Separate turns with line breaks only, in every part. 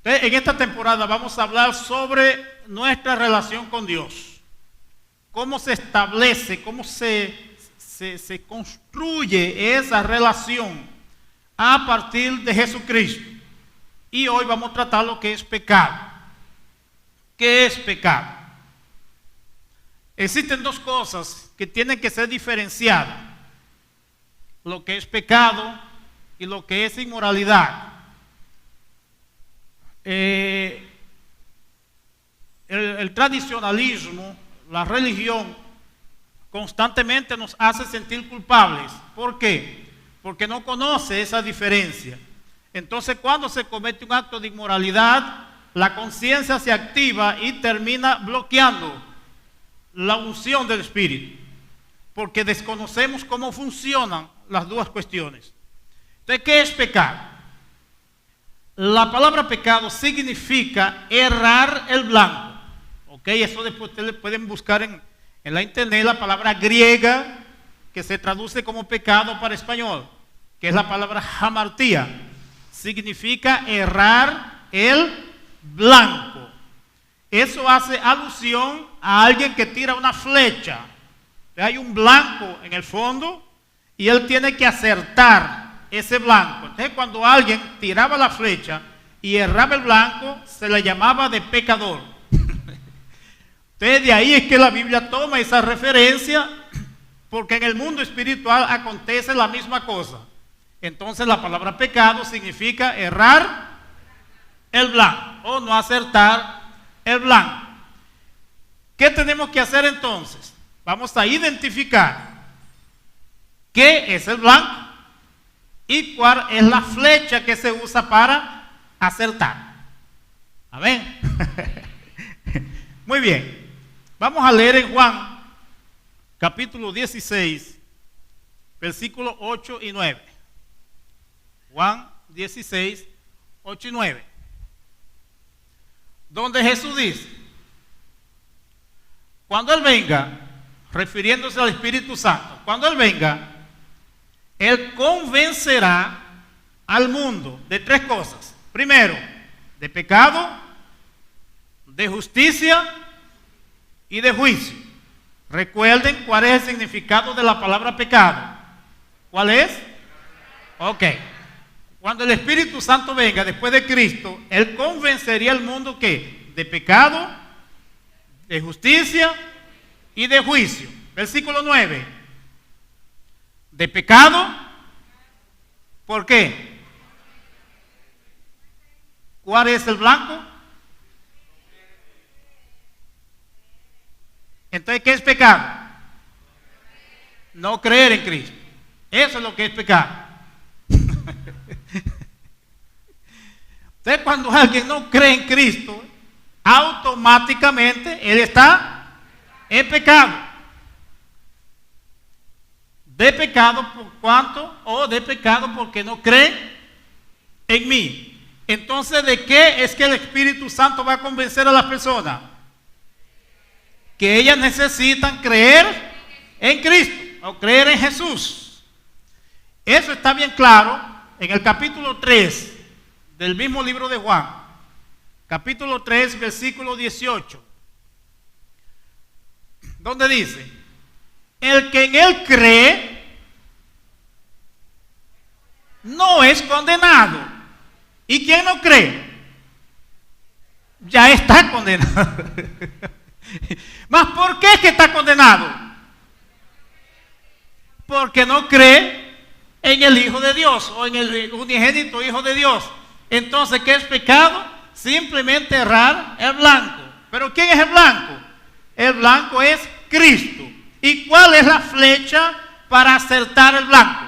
En esta temporada vamos a hablar sobre nuestra relación con Dios. Cómo se establece, cómo se construye esa relación a partir de Jesucristo. Y hoy vamos a tratar lo que es pecado. ¿Qué es pecado? Existen dos cosas que tienen que ser diferenciadas. Lo que es pecado y lo que es inmoralidad. El tradicionalismo, la religión, constantemente nos hace sentir culpables. ¿Por qué? Porque no conoce esa diferencia. Entonces, cuando se comete un acto de inmoralidad, la conciencia se activa y termina bloqueando la unción del Espíritu, porque desconocemos cómo funcionan las dos cuestiones. Entonces, ¿qué es pecado? La palabra pecado significa errar el blanco. ¿Ok? Eso después ustedes pueden buscar en la internet la palabra griega que se traduce como pecado para español, que es la palabra hamartía. Significa errar el blanco. Eso hace alusión a alguien que tira una flecha. Hay un blanco en el fondo y él tiene que acertar ese blanco. Entonces, cuando alguien tiraba la flecha y erraba el blanco, se le llamaba de pecador. Entonces, de ahí es que la Biblia toma esa referencia, porque en el mundo espiritual acontece la misma cosa. Entonces, la palabra pecado significa errar el blanco o no acertar el blanco. ¿Qué tenemos que hacer entonces? Vamos a identificar qué es el blanco y cuál es la flecha que se usa para acertar. Amén. Muy bien. Vamos a leer en Juan, capítulo 16, versículos 8 y 9. Juan 16, 8 y 9. Donde Jesús dice: cuando Él venga, refiriéndose al Espíritu Santo, cuando Él venga, Él convencerá al mundo de tres cosas. Primero, de pecado, de justicia y de juicio. Recuerden cuál es el significado de la palabra pecado. ¿Cuál es? Ok. Cuando el Espíritu Santo venga después de Cristo, Él convencería al mundo ¿qué? De pecado, de justicia y de juicio. Versículo 9. De pecado, ¿por qué? ¿Cuál es el blanco? Entonces, ¿qué es pecado? No creer en Cristo. Eso es lo que es pecado. Entonces, cuando alguien no cree en Cristo, automáticamente él está en pecado. De pecado por cuanto, o de pecado porque no cree en mí. Entonces, ¿de qué es que el Espíritu Santo va a convencer a las personas? Que ellas necesitan creer en Cristo o creer en Jesús. Eso está bien claro en el capítulo 3 del mismo libro de Juan. Capítulo 3, versículo 18. Donde dice: el que en Él cree no es condenado. ¿Y quien no cree? Ya está condenado. ¿Mas por qué es que está condenado? Porque no cree en el Hijo de Dios o en el unigénito Hijo de Dios. Entonces, ¿qué es pecado? Simplemente errar el blanco. ¿Pero quién es el blanco? El blanco es Cristo. ¿Y cuál es la flecha para acertar el blanco?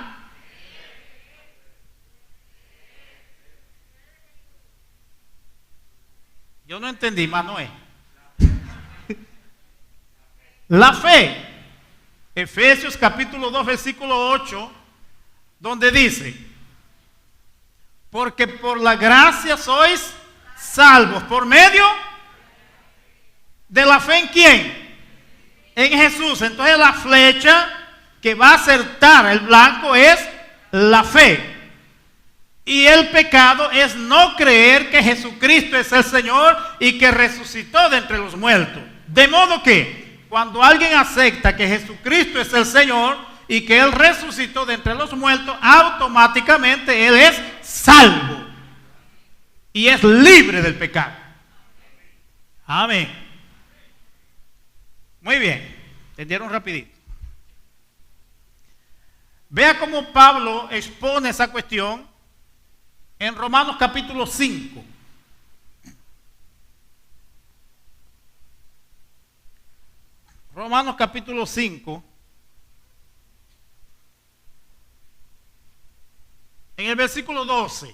Yo no entendí, Manuel. La fe. Efesios capítulo 2, versículo 8, donde dice: porque por la gracia sois salvos por medio de la fe. ¿En quién? En Jesús. Entonces la flecha que va a acertar el blanco es la fe. Y el pecado es no creer que Jesucristo es el Señor y que resucitó de entre los muertos. De modo que cuando alguien acepta que Jesucristo es el Señor y que Él resucitó de entre los muertos, automáticamente Él es salvo y es libre del pecado. Amén. Muy bien, entendieron rapidito. Vea cómo Pablo expone esa cuestión en Romanos capítulo 5. Romanos capítulo 5. En el versículo 12.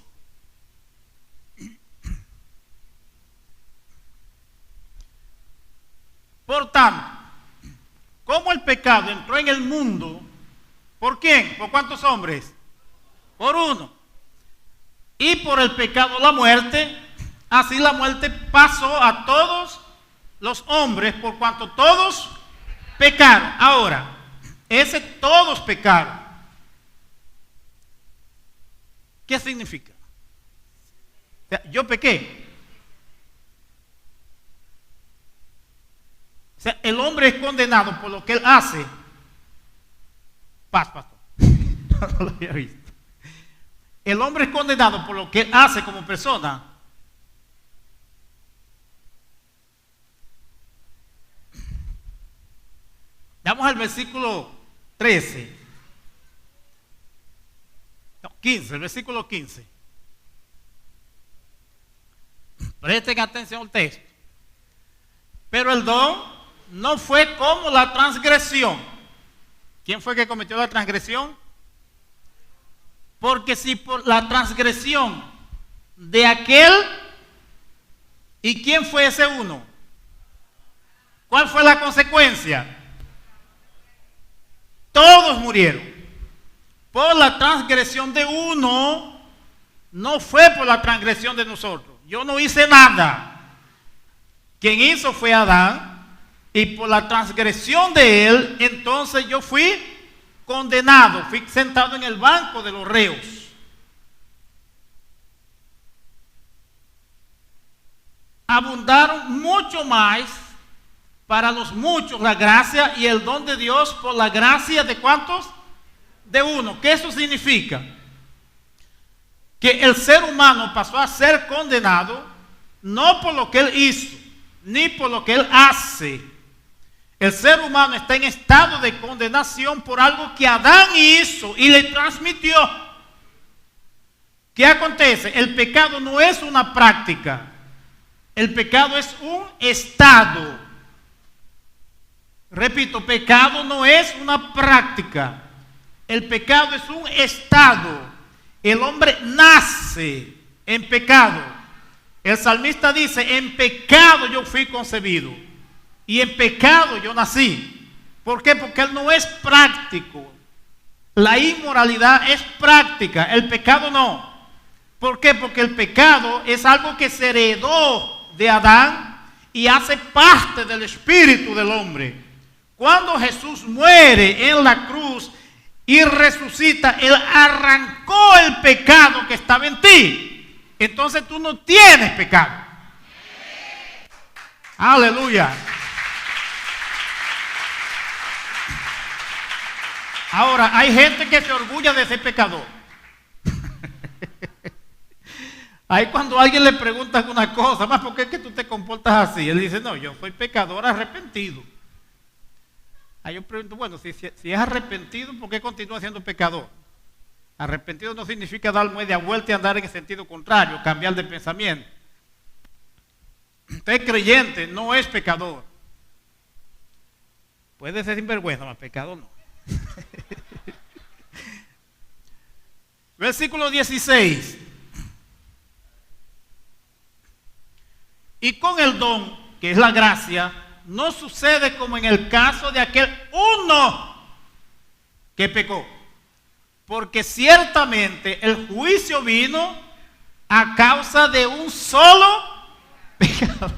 Por tanto, como el pecado entró en el mundo, ¿por quién? ¿Por cuántos hombres? Por uno. Y por el pecado la muerte, así la muerte pasó a todos los hombres, por cuanto todos pecaron. Ahora, ese todos pecaron, ¿qué significa? O sea, yo pequé. O sea, el hombre es condenado por lo que él hace. Paz, pastor. No lo había visto. El hombre es condenado por lo que él hace como persona. Vamos al versículo 13. No, 15, el versículo 15. Presten atención al texto. Pero el don no fue como la transgresión. ¿Quién fue que cometió la transgresión? Porque si por la transgresión de aquel, ¿y quién fue ese uno? ¿Cuál fue la consecuencia? Todos murieron. Por la transgresión de uno, no fue por la transgresión de nosotros. Yo no hice nada. Quien hizo fue Adán, y por la transgresión de él, entonces yo fui condenado, fui sentado en el banco de los reos. Abundaron mucho más para los muchos la gracia y el don de Dios por la gracia de ¿cuántos? De uno. ¿Qué eso significa? Que el ser humano pasó a ser condenado no por lo que él hizo, ni por lo que él hace. El ser humano está en estado de condenación por algo que Adán hizo y le transmitió. ¿Qué acontece? El pecado no es una práctica. El pecado es un estado. Repito, pecado no es una práctica. El pecado es un estado. El hombre nace en pecado. El salmista dice, en pecado yo fui concebido. Y en pecado yo nací. ¿Por qué? Porque él no es práctico. La inmoralidad es práctica, el pecado no. ¿Por qué? Porque el pecado es algo que se heredó de Adán y hace parte del espíritu del hombre. Cuando Jesús muere en la cruz y resucita, Él arrancó el pecado que estaba en ti. Entonces tú no tienes pecado. Aleluya. Ahora, hay gente que se orgulla de ser pecador. Ahí cuando alguien le pregunta alguna cosa, más, ¿por qué es que tú te comportas así? Él dice, no, yo soy pecador arrepentido. Ahí yo pregunto, bueno, si es arrepentido, ¿por qué continúa siendo pecador? Arrepentido no significa dar media vuelta y andar en el sentido contrario, cambiar de pensamiento. Usted es creyente, no es pecador. Puede ser sinvergüenza, más pecador no. Versículo 16. Y con el don, que es la gracia, no sucede como en el caso de aquel uno que pecó. Porque ciertamente el juicio vino a causa de un solo pecado.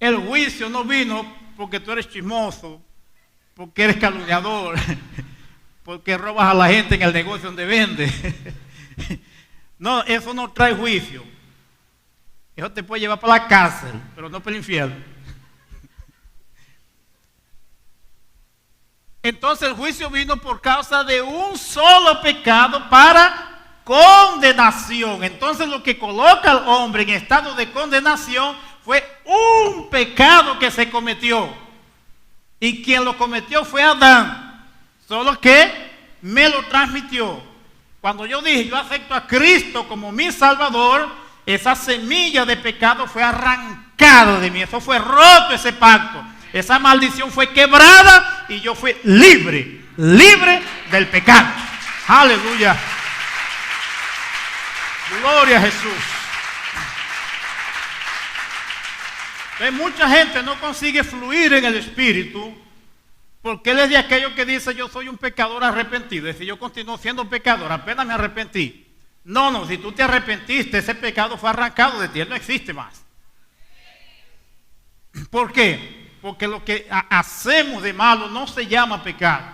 El juicio no vino porque tú eres chismoso, porque eres calumniador, porque robas a la gente en el negocio donde vende. No, eso no trae juicio. Eso te puede llevar para la cárcel, pero no para el infierno. Entonces el juicio vino por causa de un solo pecado para condenación. Entonces lo que coloca al hombre en estado de condenación fue un pecado que se cometió. Y quien lo cometió fue Adán. Solo que me lo transmitió. Cuando yo dije, yo acepto a Cristo como mi Salvador, esa semilla de pecado fue arrancada de mí. Eso fue roto, ese pacto. Esa maldición fue quebrada y yo fui libre, libre del pecado. Aleluya. Gloria a Jesús. Entonces, mucha gente no consigue fluir en el Espíritu porque él es de aquellos que dice yo soy un pecador arrepentido. Es decir, yo continúo siendo pecador, apenas me arrepentí. No, si tú te arrepentiste, ese pecado fue arrancado de ti, él no existe más. ¿Por qué? Porque lo que hacemos de malo no se llama pecado.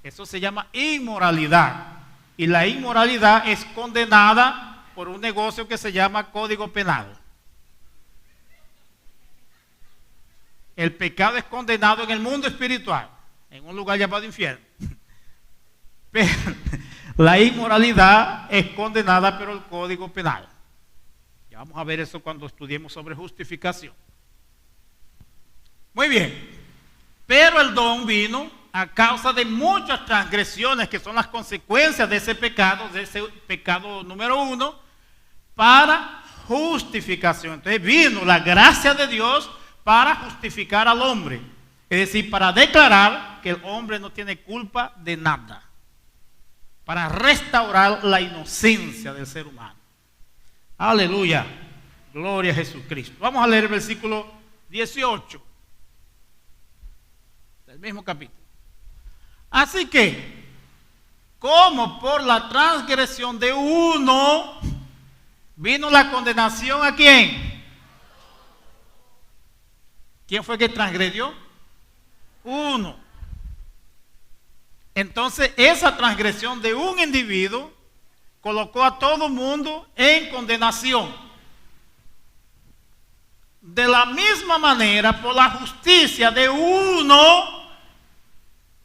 Eso se llama inmoralidad. Y la inmoralidad es condenada por un negocio que se llama Código Penal. El pecado es condenado en el mundo espiritual, en un lugar llamado infierno. Pero la inmoralidad es condenada por el Código Penal. Ya vamos a ver eso cuando estudiemos sobre justificación. Muy bien, pero el don vino a causa de muchas transgresiones que son las consecuencias de ese pecado número 1, para justificación. Entonces vino la gracia de Dios para justificar al hombre, es decir, para declarar que el hombre no tiene culpa de nada, para restaurar la inocencia del ser humano. Aleluya, gloria a Jesucristo. Vamos a leer el versículo 18. El mismo capítulo. Así que, como por la transgresión de uno vino la condenación, ¿a quién? ¿Quién fue que transgredió? Uno. Entonces, esa transgresión de un individuo colocó a todo el mundo en condenación. De la misma manera, por la justicia de uno,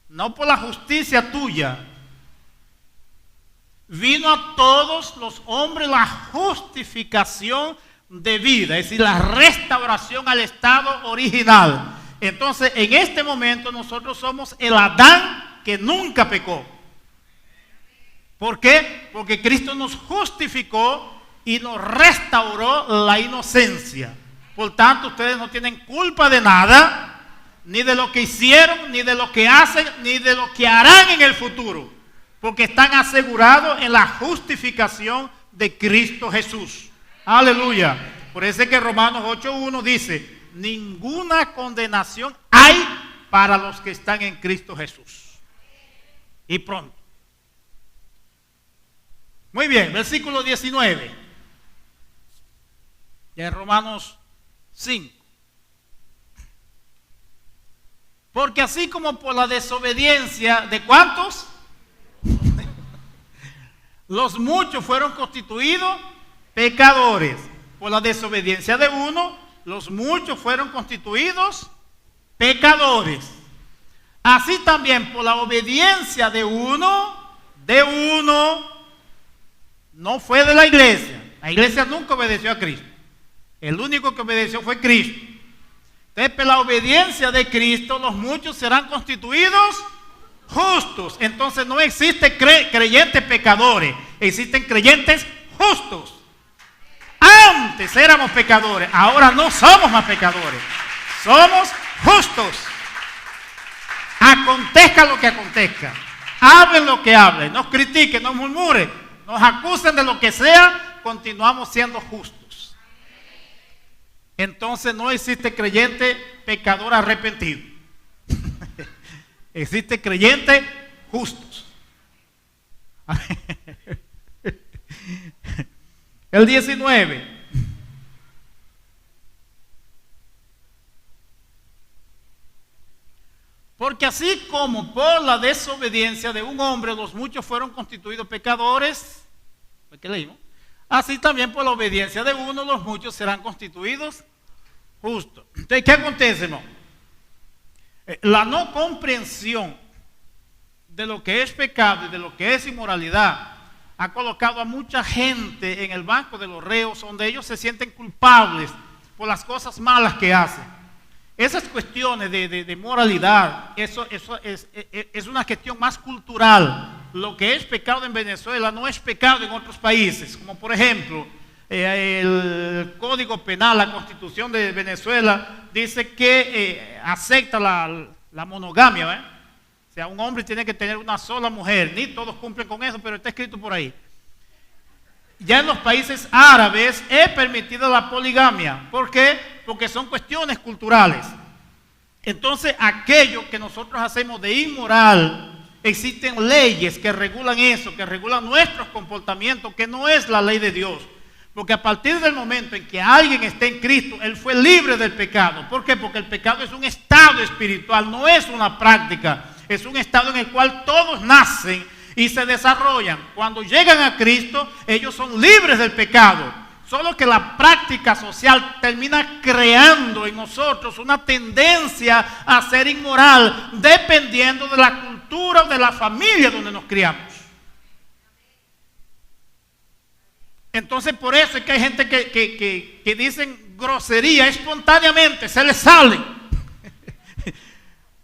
no por la justicia tuya, vino a todos los hombres la justificación de vida, es decir, la restauración al estado original. Entonces, en este momento nosotros somos el Adán que nunca pecó. ¿Por qué? Porque Cristo nos justificó y nos restauró la inocencia. Por tanto, ustedes no tienen culpa de nada, ni de lo que hicieron, ni de lo que hacen, ni de lo que harán en el futuro, porque están asegurados en la justificación de Cristo Jesús. Aleluya. Por eso es que Romanos 8:1 dice, ninguna condenación hay para los que están en Cristo Jesús. Y pronto. Muy bien, versículo 19 de Romanos 5. Porque así como por la desobediencia de ¿cuántos? Los muchos fueron constituidos pecadores. Por la desobediencia de uno, los muchos fueron constituidos pecadores. Así también por la obediencia de uno, no fue de la iglesia. La iglesia nunca obedeció a Cristo. El único que obedeció fue Cristo. Entonces, por la obediencia de Cristo, los muchos serán constituidos justos. Entonces, no existe creyentes pecadores, existen creyentes justos. Antes éramos pecadores, ahora no somos más pecadores, somos justos. Acontezca lo que acontezca, hablen lo que hablen, nos critiquen, nos murmuren, nos acusen de lo que sea, continuamos siendo justos. Entonces no existe creyente pecador arrepentido. Existe creyente justos. El 19. Porque así como por la desobediencia de un hombre los muchos fueron constituidos pecadores, ¿qué leímos? Así también por la obediencia de uno los muchos serán constituidos justos. Entonces, ¿qué acontece, hermano? La no comprensión de lo que es pecado y de lo que es inmoralidad ha colocado a mucha gente en el banco de los reos, donde ellos se sienten culpables por las cosas malas que hacen. Esas cuestiones de moralidad, eso es una cuestión más cultural. Lo que es pecado en Venezuela no es pecado en otros países, como por ejemplo el Código Penal, la Constitución de Venezuela dice que acepta la monogamia, ¿eh? O sea, un hombre tiene que tener una sola mujer. Ni todos cumplen con eso, pero está escrito por ahí. Ya en los países árabes es permitida la poligamia. ¿Por qué? Porque son cuestiones culturales. Entonces, aquello que nosotros hacemos de inmoral, existen leyes que regulan eso, que regulan nuestros comportamientos, que no es la ley de Dios. Porque a partir del momento en que alguien está en Cristo, él fue libre del pecado. ¿Por qué? Porque el pecado es un estado espiritual, no es una práctica. Es un estado en el cual todos nacen y se desarrollan. Cuando llegan a Cristo, ellos son libres del pecado. Solo que la práctica social termina creando en nosotros una tendencia a ser inmoral, dependiendo de la cultura o de la familia donde nos criamos. Entonces, por eso es que hay gente que dicen grosería espontáneamente, se les sale.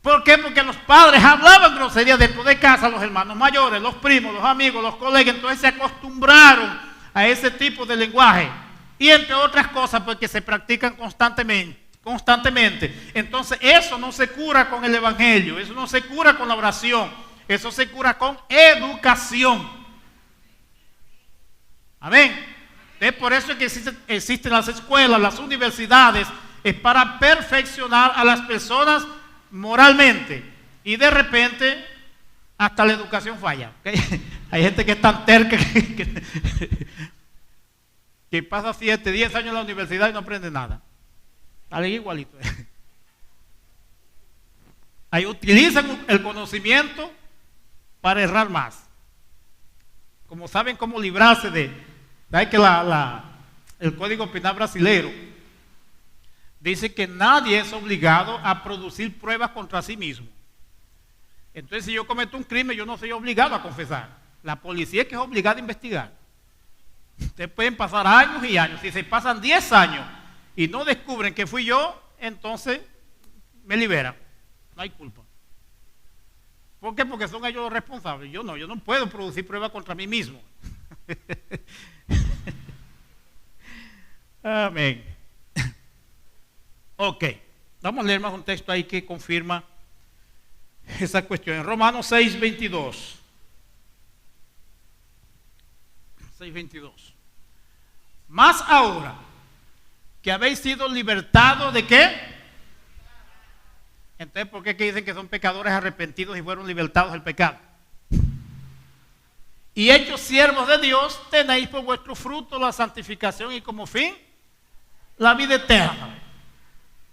¿Por qué? Porque los padres hablaban grosería dentro de casa, los hermanos mayores, los primos, los amigos, los colegas, entonces se acostumbraron a ese tipo de lenguaje. Y entre otras cosas, porque se practican constantemente. Entonces, eso no se cura con el evangelio, eso no se cura con la oración, eso se cura con educación. Amén. Es por eso que existen las escuelas, las universidades, es para perfeccionar a las personas moralmente, y de repente hasta la educación falla, ¿okay? Hay gente que es tan terca que pasa 7, 10 años en la universidad y no aprende nada, salen igualito. Ahí utilizan el conocimiento para errar más, como saben cómo librarse ¿sabes que el Código Penal brasileño dice que nadie es obligado a producir pruebas contra sí mismo? Entonces, si yo cometo un crimen, yo no soy obligado a confesar. La policía es que es obligada a investigar. Ustedes pueden pasar años y años. Si se pasan 10 años y no descubren que fui yo, entonces me liberan. No hay culpa. ¿Por qué? Porque son ellos los responsables. Yo no puedo producir pruebas contra mí mismo. Amén. Ok, vamos a leer más un texto ahí que confirma esa cuestión. En Romanos 6:22. 6:22. Más ahora que habéis sido libertados de qué. Entonces, ¿por qué que dicen que son pecadores arrepentidos y fueron libertados del pecado? Y hechos siervos de Dios, tenéis por vuestro fruto la santificación y como fin la vida eterna.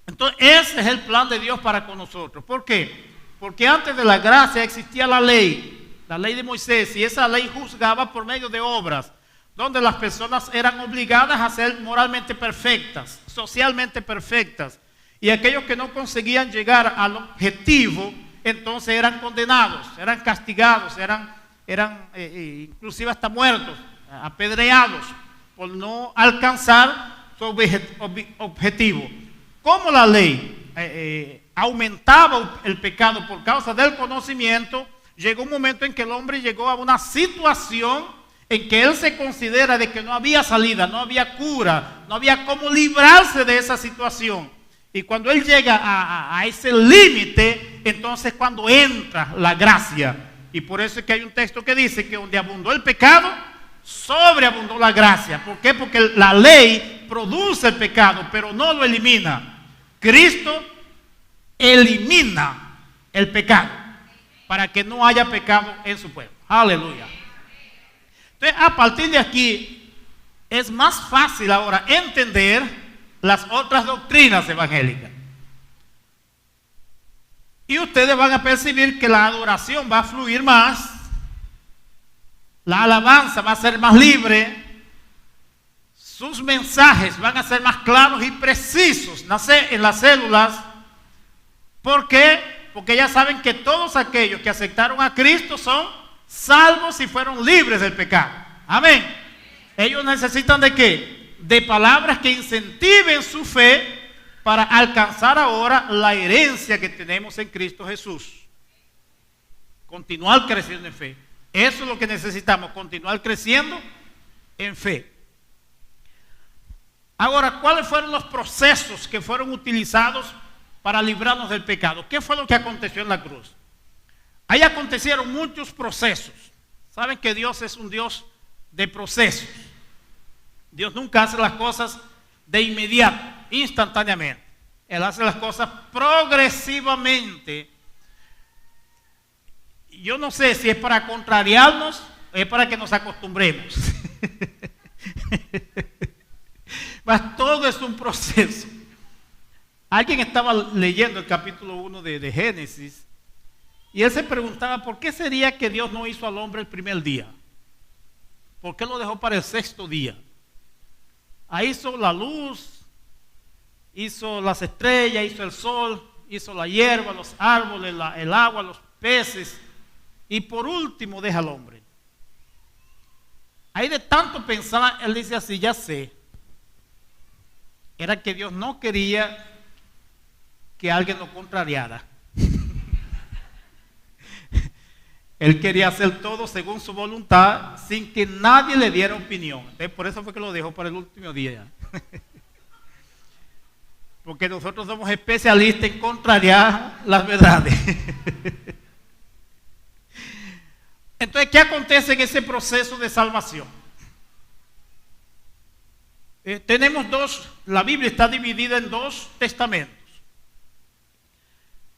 Entonces, ese es el plan de Dios para con nosotros. ¿Por qué? Porque antes de la gracia existía la ley de Moisés, y esa ley juzgaba por medio de obras, donde las personas eran obligadas a ser moralmente perfectas, socialmente perfectas, y aquellos que no conseguían llegar al objetivo, entonces eran condenados, eran castigados, eran inclusive hasta muertos, apedreados, por no alcanzar su objetivo. Como la ley aumentaba el pecado por causa del conocimiento, llegó un momento en que el hombre llegó a una situación en que él se considera de que no había salida, no había cura, no había cómo librarse de esa situación. Y cuando él llega a ese límite, entonces cuando entra la gracia. Y por eso es que hay un texto que dice que donde abundó el pecado, sobreabundó la gracia. ¿Por qué? Porque la ley produce el pecado, pero no lo elimina. Cristo elimina el pecado para que no haya pecado en su pueblo. Aleluya. Entonces, a partir de aquí es más fácil ahora entender las otras doctrinas evangélicas. Y ustedes van a percibir que la adoración va a fluir más, la alabanza va a ser más libre, sus mensajes van a ser más claros y precisos en las células. ¿Por qué? Porque ya saben que todos aquellos que aceptaron a Cristo son salvos y fueron libres del pecado. Amén. Ellos necesitan ¿de qué? De palabras que incentiven su fe para alcanzar ahora la herencia que tenemos en Cristo Jesús. Continuar creciendo en fe. Eso es lo que necesitamos, continuar creciendo en fe. Ahora, ¿cuáles fueron los procesos que fueron utilizados para librarnos del pecado? ¿Qué fue lo que aconteció en la cruz? Ahí acontecieron muchos procesos. Saben que Dios es un Dios de procesos. Dios nunca hace las cosas de inmediato, instantáneamente. Él hace las cosas progresivamente. Yo no sé si es para contrariarnos o es para que nos acostumbremos. Mas todo es un proceso. Alguien estaba leyendo el capítulo 1 de Génesis y él se preguntaba por qué sería que Dios no hizo al hombre el primer día. ¿Por qué lo dejó para el sexto día? Ahí hizo la luz, hizo las estrellas, hizo el sol, hizo la hierba, los árboles, el agua, los peces, y por último deja al hombre. Ahí de tanto pensar, él dice así, ya sé, era que Dios no quería que alguien lo contrariara. Él quería hacer todo según su voluntad, sin que nadie le diera opinión. Entonces, por eso fue que lo dejó para el último día. Porque nosotros somos especialistas en contrariar las verdades. Entonces, ¿qué acontece en ese proceso de salvación? Tenemos la Biblia está dividida en 2 testamentos.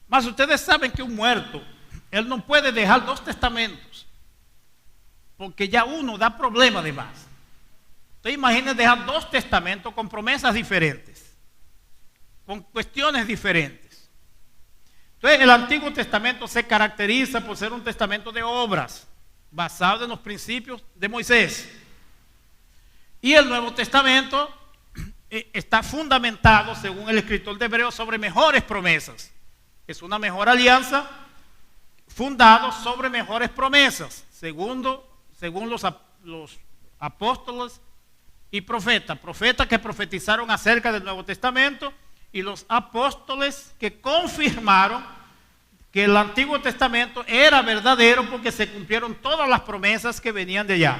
Mas ustedes saben que un muerto, él no puede dejar 2 testamentos, porque ya uno da problema de más. Entonces imaginen dejar 2 testamentos con promesas diferentes, con cuestiones diferentes. Entonces el Antiguo Testamento se caracteriza por ser un testamento de obras, basado en los principios de Moisés. Y el Nuevo Testamento está fundamentado, según el escritor de Hebreos, sobre mejores promesas. Es una mejor alianza fundado sobre mejores promesas, según los apóstoles y profetas que profetizaron acerca del Nuevo Testamento, y los apóstoles que confirmaron que el Antiguo Testamento era verdadero porque se cumplieron todas las promesas que venían de allá.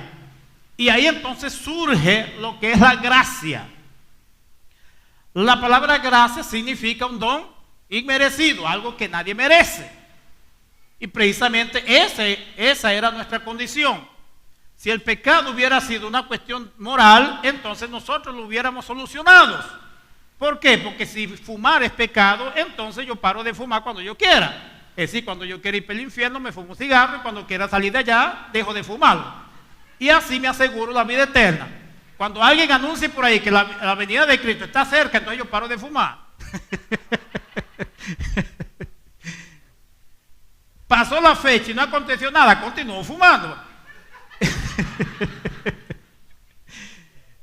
Y ahí entonces surge lo que es la gracia. La palabra gracia significa un don inmerecido, algo que nadie merece. Y precisamente esa era nuestra condición. Si el pecado hubiera sido una cuestión moral, entonces nosotros lo hubiéramos solucionado. ¿Por qué? Porque si fumar es pecado, entonces yo paro de fumar cuando yo quiera. Es decir, cuando yo quiera ir para el infierno me fumo un cigarro, y cuando quiera salir de allá dejo de fumarlo. Y así me aseguro la vida eterna. Cuando alguien anuncie por ahí que la venida de Cristo está cerca, entonces yo paro de fumar. Pasó la fecha y no aconteció nada, continúo fumando.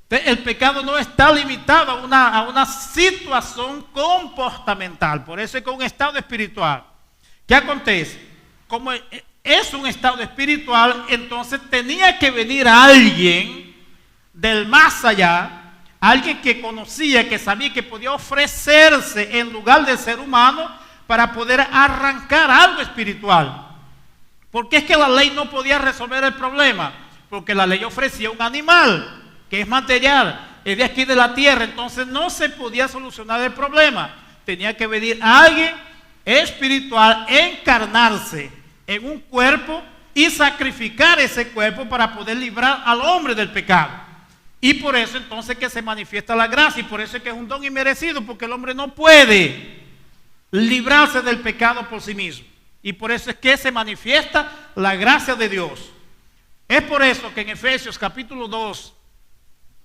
El pecado no está limitado a una situación comportamental, por eso es que es un estado espiritual. ¿Qué acontece? Como es un estado espiritual, entonces tenía que venir alguien del más allá, alguien que conocía, que sabía que podía ofrecerse en lugar del ser humano para poder arrancar algo espiritual. Porque es que la ley no podía resolver el problema, porque la ley ofrecía un animal que es material, es de aquí de la tierra, entonces no se podía solucionar el problema. Tenía que venir alguien espiritual, encarnarse en un cuerpo y sacrificar ese cuerpo para poder librar al hombre del pecado. Y por eso entonces que se manifiesta la gracia, y por eso es que es un don inmerecido, porque el hombre no puede librarse del pecado por sí mismo. Y por eso es que se manifiesta la gracia de Dios. Es por eso que en Efesios capítulo 2,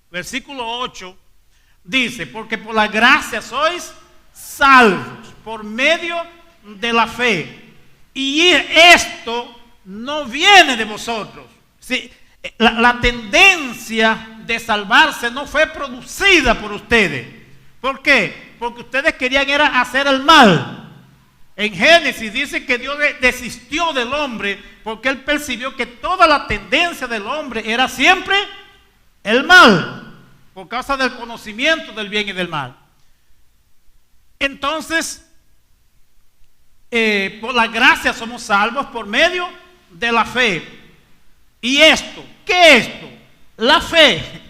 versículo 8, dice, porque por la gracia sois salvos, por medio de la fe. Y esto no viene de vosotros. Sí, la tendencia de salvarse no fue producida por ustedes. ¿Por qué? Porque ustedes querían era hacer el mal. En Génesis dice que Dios desistió del hombre porque él percibió que toda la tendencia del hombre era siempre el mal, por causa del conocimiento del bien y del mal. Entonces, por la gracia somos salvos por medio de la fe. ¿Y esto? ¿Qué es esto? La fe.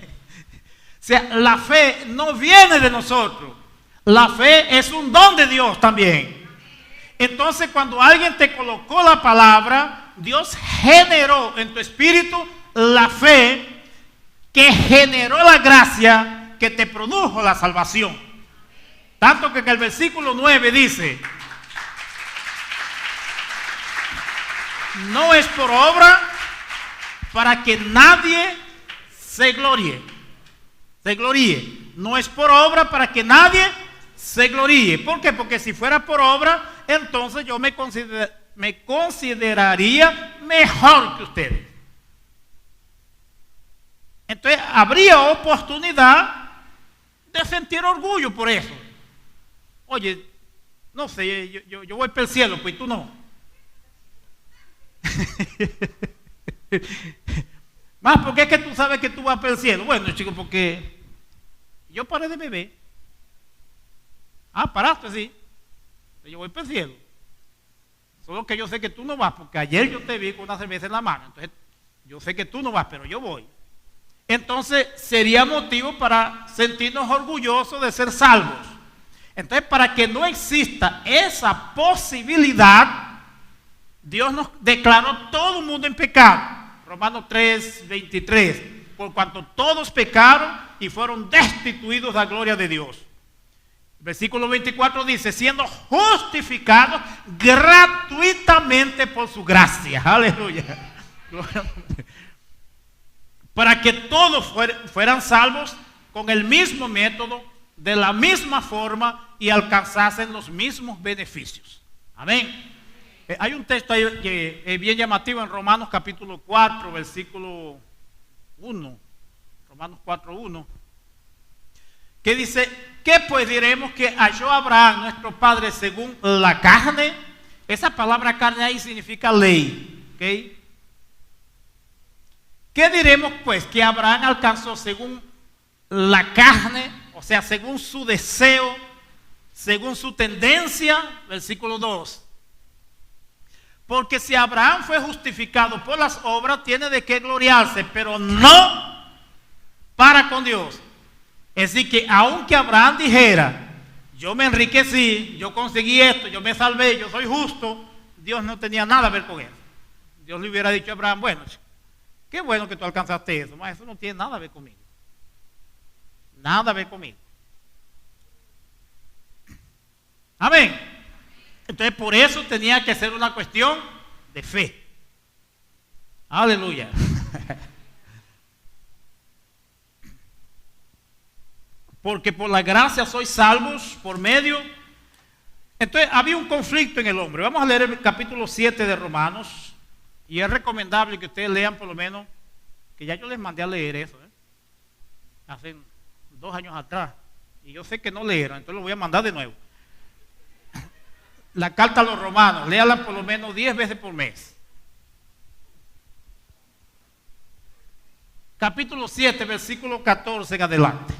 O sea, la fe no viene de nosotros. La fe es un don de Dios también. Entonces, cuando alguien te colocó la palabra, Dios generó en tu espíritu la fe que generó la gracia que te produjo la salvación. Tanto que en el versículo 9 dice: no es por obra para que nadie se gloríe. No es por obra para que nadie se gloríe. ¿Por qué? Porque si fuera por obra, entonces yo me consideraría mejor que ustedes. Entonces habría oportunidad de sentir orgullo por eso. Oye, no sé, yo voy para el cielo, pues tú no. Más porque es que tú sabes que tú vas para el cielo. Bueno, chicos, porque yo paré de beber. Paraste, sí. Yo voy para el cielo. Solo que yo sé que tú no vas, porque ayer yo te vi con una cerveza en la mano. Entonces, yo sé que tú no vas, pero yo voy. Entonces, sería motivo para sentirnos orgullosos de ser salvos. Entonces, para que no exista esa posibilidad, Dios nos declaró todo el mundo en pecado. Romanos 3:23. Por cuanto todos pecaron y fueron destituidos de la gloria de Dios. Versículo 24 dice: siendo justificados gratuitamente por su gracia. Aleluya. Para que todos fueran salvos con el mismo método, de la misma forma, y alcanzasen los mismos beneficios. Amén. Hay un texto ahí que es bien llamativo en Romanos capítulo 4, versículo 1. Romanos 4:1. Que dice: ¿qué pues diremos que halló Abraham nuestro padre según la carne? Esa palabra carne ahí significa ley. ¿Okay? ¿Qué diremos pues que Abraham alcanzó según la carne? O sea, según su deseo, según su tendencia. Versículo 2. Porque si Abraham fue justificado por las obras, tiene de qué gloriarse, pero no para con Dios. Es decir, que aunque Abraham dijera: yo me enriquecí, yo conseguí esto, yo me salvé, yo soy justo, Dios no tenía nada que ver con eso. Dios le hubiera dicho a Abraham: bueno, qué bueno que tú alcanzaste eso, eso no tiene nada que ver conmigo. Nada que ver conmigo. Amén. Entonces, por eso tenía que ser una cuestión de fe. Aleluya. Porque por la gracia sois salvos por medio. Entonces había un conflicto en el hombre. Vamos a leer el capítulo 7 de Romanos. Y es recomendable que ustedes lean por lo menos, que ya yo les mandé a leer eso, hace 2 años atrás. Y yo sé que no leyeron, entonces lo voy a mandar de nuevo. La carta a los romanos, léala por lo menos 10 veces por mes. Capítulo 7, versículo 14 en adelante.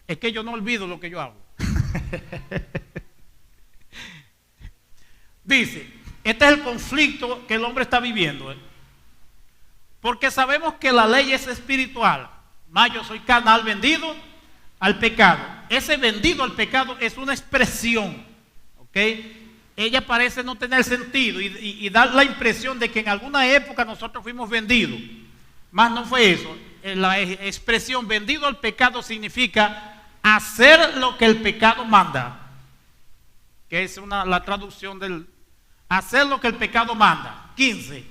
Es que yo no olvido lo que yo hago. Dice, este es el conflicto que el hombre está viviendo. Porque sabemos que la ley es espiritual, mas yo soy carnal, vendido al pecado. Ese vendido al pecado es una expresión, ¿ok? Ella parece no tener sentido y da la impresión de que en alguna época nosotros fuimos vendidos. Mas no fue eso. La expresión vendido al pecado significa hacer lo que el pecado manda, que es la traducción del hacer lo que el pecado manda. 15.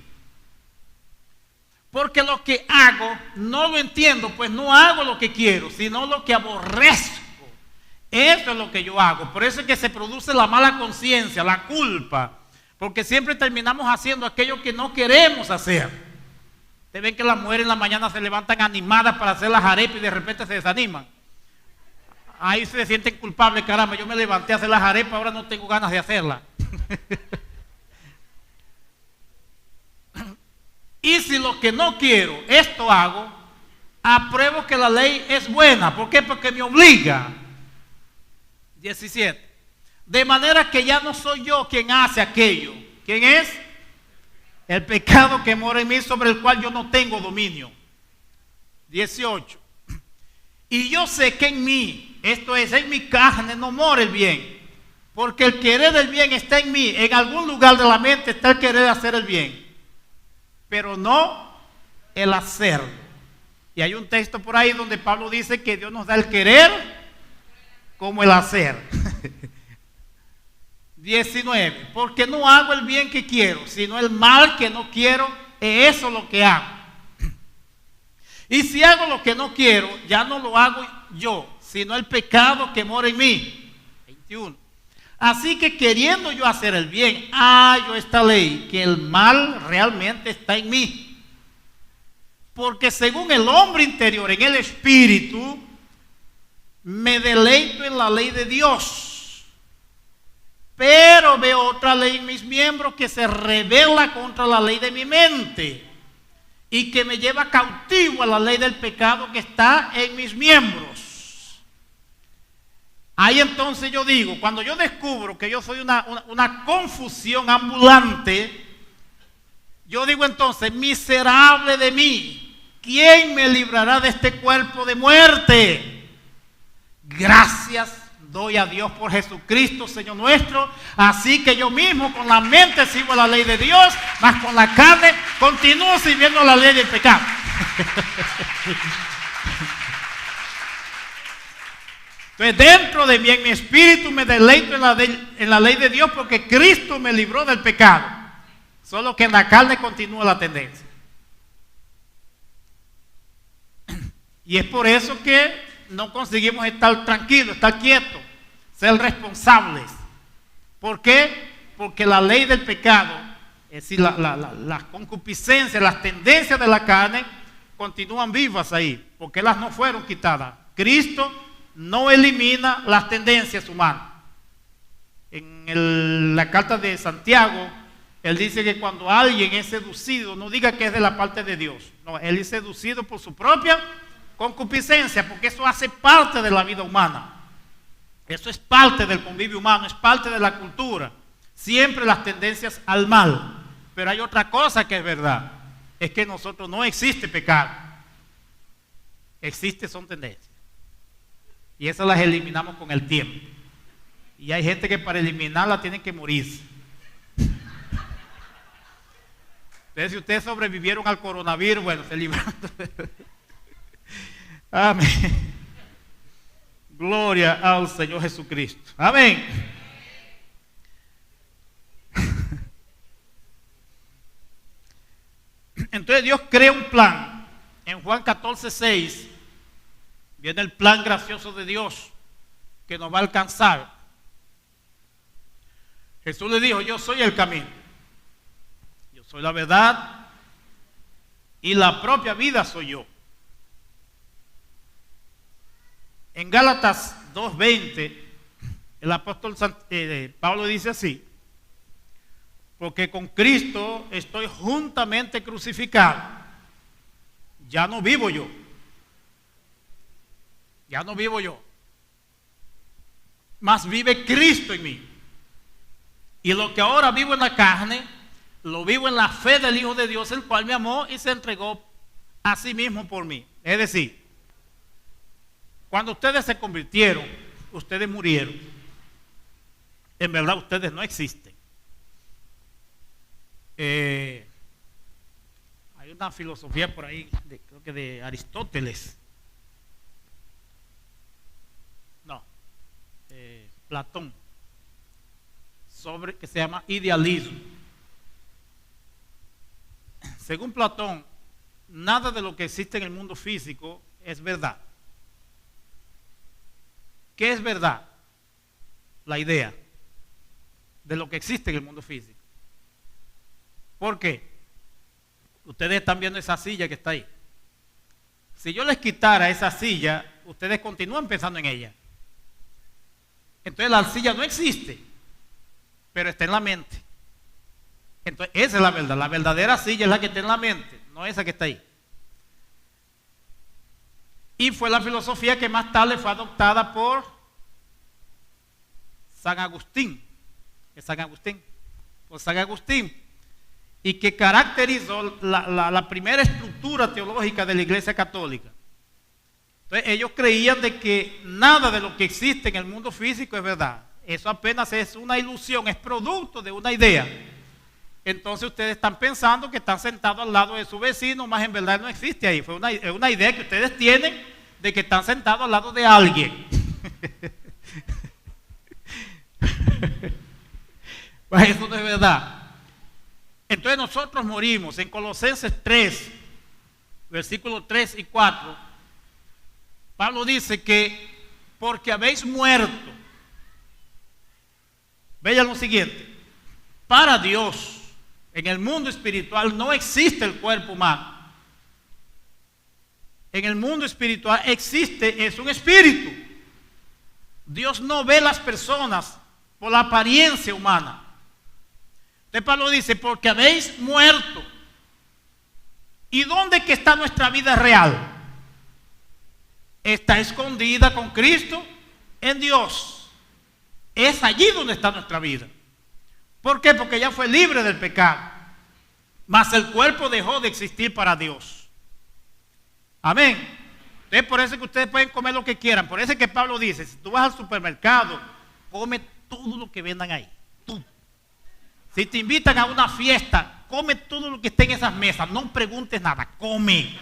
Porque lo que hago no lo entiendo, pues no hago lo que quiero, sino lo que aborrezco. Eso es lo que yo hago. Por eso es que se produce la mala conciencia, la culpa. Porque siempre terminamos haciendo aquello que no queremos hacer. Ustedes ven que las mujeres en la mañana se levantan animadas para hacer las arepas y de repente se desaniman. Ahí se sienten culpables, caramba, yo me levanté a hacer las arepas, ahora no tengo ganas de hacerlas. Y si lo que no quiero, esto hago, apruebo que la ley es buena. ¿Por qué? Porque me obliga. 17. De manera que ya no soy yo quien hace aquello. ¿Quién es? El pecado que mora en mí, sobre el cual yo no tengo dominio. 18. Y yo sé que en mí, esto es, en mi carne no mora el bien. Porque el querer del bien está en mí. En algún lugar de la mente está el querer hacer el bien, pero no el hacerlo. Y hay un texto por ahí donde Pablo dice que Dios nos da el querer como el hacer. 19. Porque no hago el bien que quiero, sino el mal que no quiero, es eso lo que hago. Y si hago lo que no quiero, ya no lo hago yo, sino el pecado que mora en mí. 21. Así que queriendo yo hacer el bien, hallo esta ley, que el mal realmente está en mí. Porque según el hombre interior, en el espíritu, me deleito en la ley de Dios. Pero veo otra ley en mis miembros que se rebela contra la ley de mi mente y que me lleva cautivo a la ley del pecado que está en mis miembros. Ahí entonces yo digo, cuando yo descubro que yo soy una confusión ambulante, yo digo entonces, miserable de mí, ¿quién me librará de este cuerpo de muerte? Gracias doy a Dios por Jesucristo, Señor nuestro. Así que yo mismo con la mente sigo la ley de Dios, mas con la carne continúo sirviendo la ley del pecado. Entonces dentro de mí, en mi espíritu, me deleito en la ley de Dios, porque Cristo me libró del pecado. Solo que en la carne continúa la tendencia. Y es por eso que no conseguimos estar tranquilos, estar quietos, ser responsables. ¿Por qué? Porque la ley del pecado, es decir, las concupiscencias, las tendencias de la carne continúan vivas ahí, porque ellas no fueron quitadas. Cristo no elimina las tendencias humanas. En la carta de Santiago, él dice que cuando alguien es seducido, no diga que es de la parte de Dios. No, él es seducido por su propia concupiscencia, porque eso hace parte de la vida humana. Eso es parte del convivio humano, es parte de la cultura. Siempre las tendencias al mal. Pero hay otra cosa que es verdad, es que en nosotros no existe pecado. Son tendencias. Y esas las eliminamos con el tiempo. Y hay gente que para eliminarlas tienen que morirse. Entonces, si ustedes sobrevivieron al coronavirus, bueno, se libraron. Amén. Gloria al Señor Jesucristo. Amén. Entonces Dios crea un plan. En Juan 14:6 viene el plan gracioso de Dios que nos va a alcanzar. Jesús le dijo, yo soy el camino, yo soy la verdad y la propia vida soy yo. En Gálatas 2:20 el apóstol Pablo dice así: porque con Cristo estoy juntamente crucificado, ya no vivo yo, mas vive Cristo en mí. Y lo que ahora vivo en la carne, lo vivo en la fe del Hijo de Dios, el cual me amó y se entregó a sí mismo por mí. Es decir, cuando ustedes se convirtieron, ustedes murieron. En verdad ustedes no existen. Hay una filosofía por ahí, creo que de Aristóteles. No, Platón. Que se llama idealismo. Según Platón, nada de lo que existe en el mundo físico es verdad. ¿Qué es verdad? La idea de lo que existe en el mundo físico. ¿Por qué? Ustedes están viendo esa silla que está ahí. Si yo les quitara esa silla, ustedes continúan pensando en ella. Entonces la silla no existe, pero está en la mente. Entonces esa es la verdad. La verdadera silla es la que está en la mente, no esa que está ahí. Y fue la filosofía que más tarde fue adoptada por San Agustín. Por San Agustín. Y que caracterizó la primera estructura teológica de la Iglesia Católica. Entonces ellos creían de que nada de lo que existe en el mundo físico es verdad. Eso apenas es una ilusión, es producto de una idea. Entonces ustedes están pensando que están sentados al lado de su vecino, más en verdad no existe ahí. Es una idea que ustedes tienen de que están sentados al lado de alguien. Pues eso no es verdad. Entonces nosotros morimos. En Colosenses 3, versículos 3 y 4, Pablo dice que porque habéis muerto, vean lo siguiente, para Dios, en el mundo espiritual no existe el cuerpo humano. En el mundo espiritual existe, es un espíritu. Dios no ve las personas por la apariencia humana. Entonces Pablo dice, porque habéis muerto. ¿Y dónde que está nuestra vida real? Está escondida con Cristo en Dios. Es allí donde está nuestra vida. ¿Por qué? Porque ya fue libre del pecado. Mas el cuerpo dejó de existir para Dios. Amén. Entonces por eso es que ustedes pueden comer lo que quieran. Por eso es que Pablo dice, si tú vas al supermercado, come todo lo que vendan ahí. Tú. Si te invitan a una fiesta, come todo lo que esté en esas mesas. No preguntes nada, come.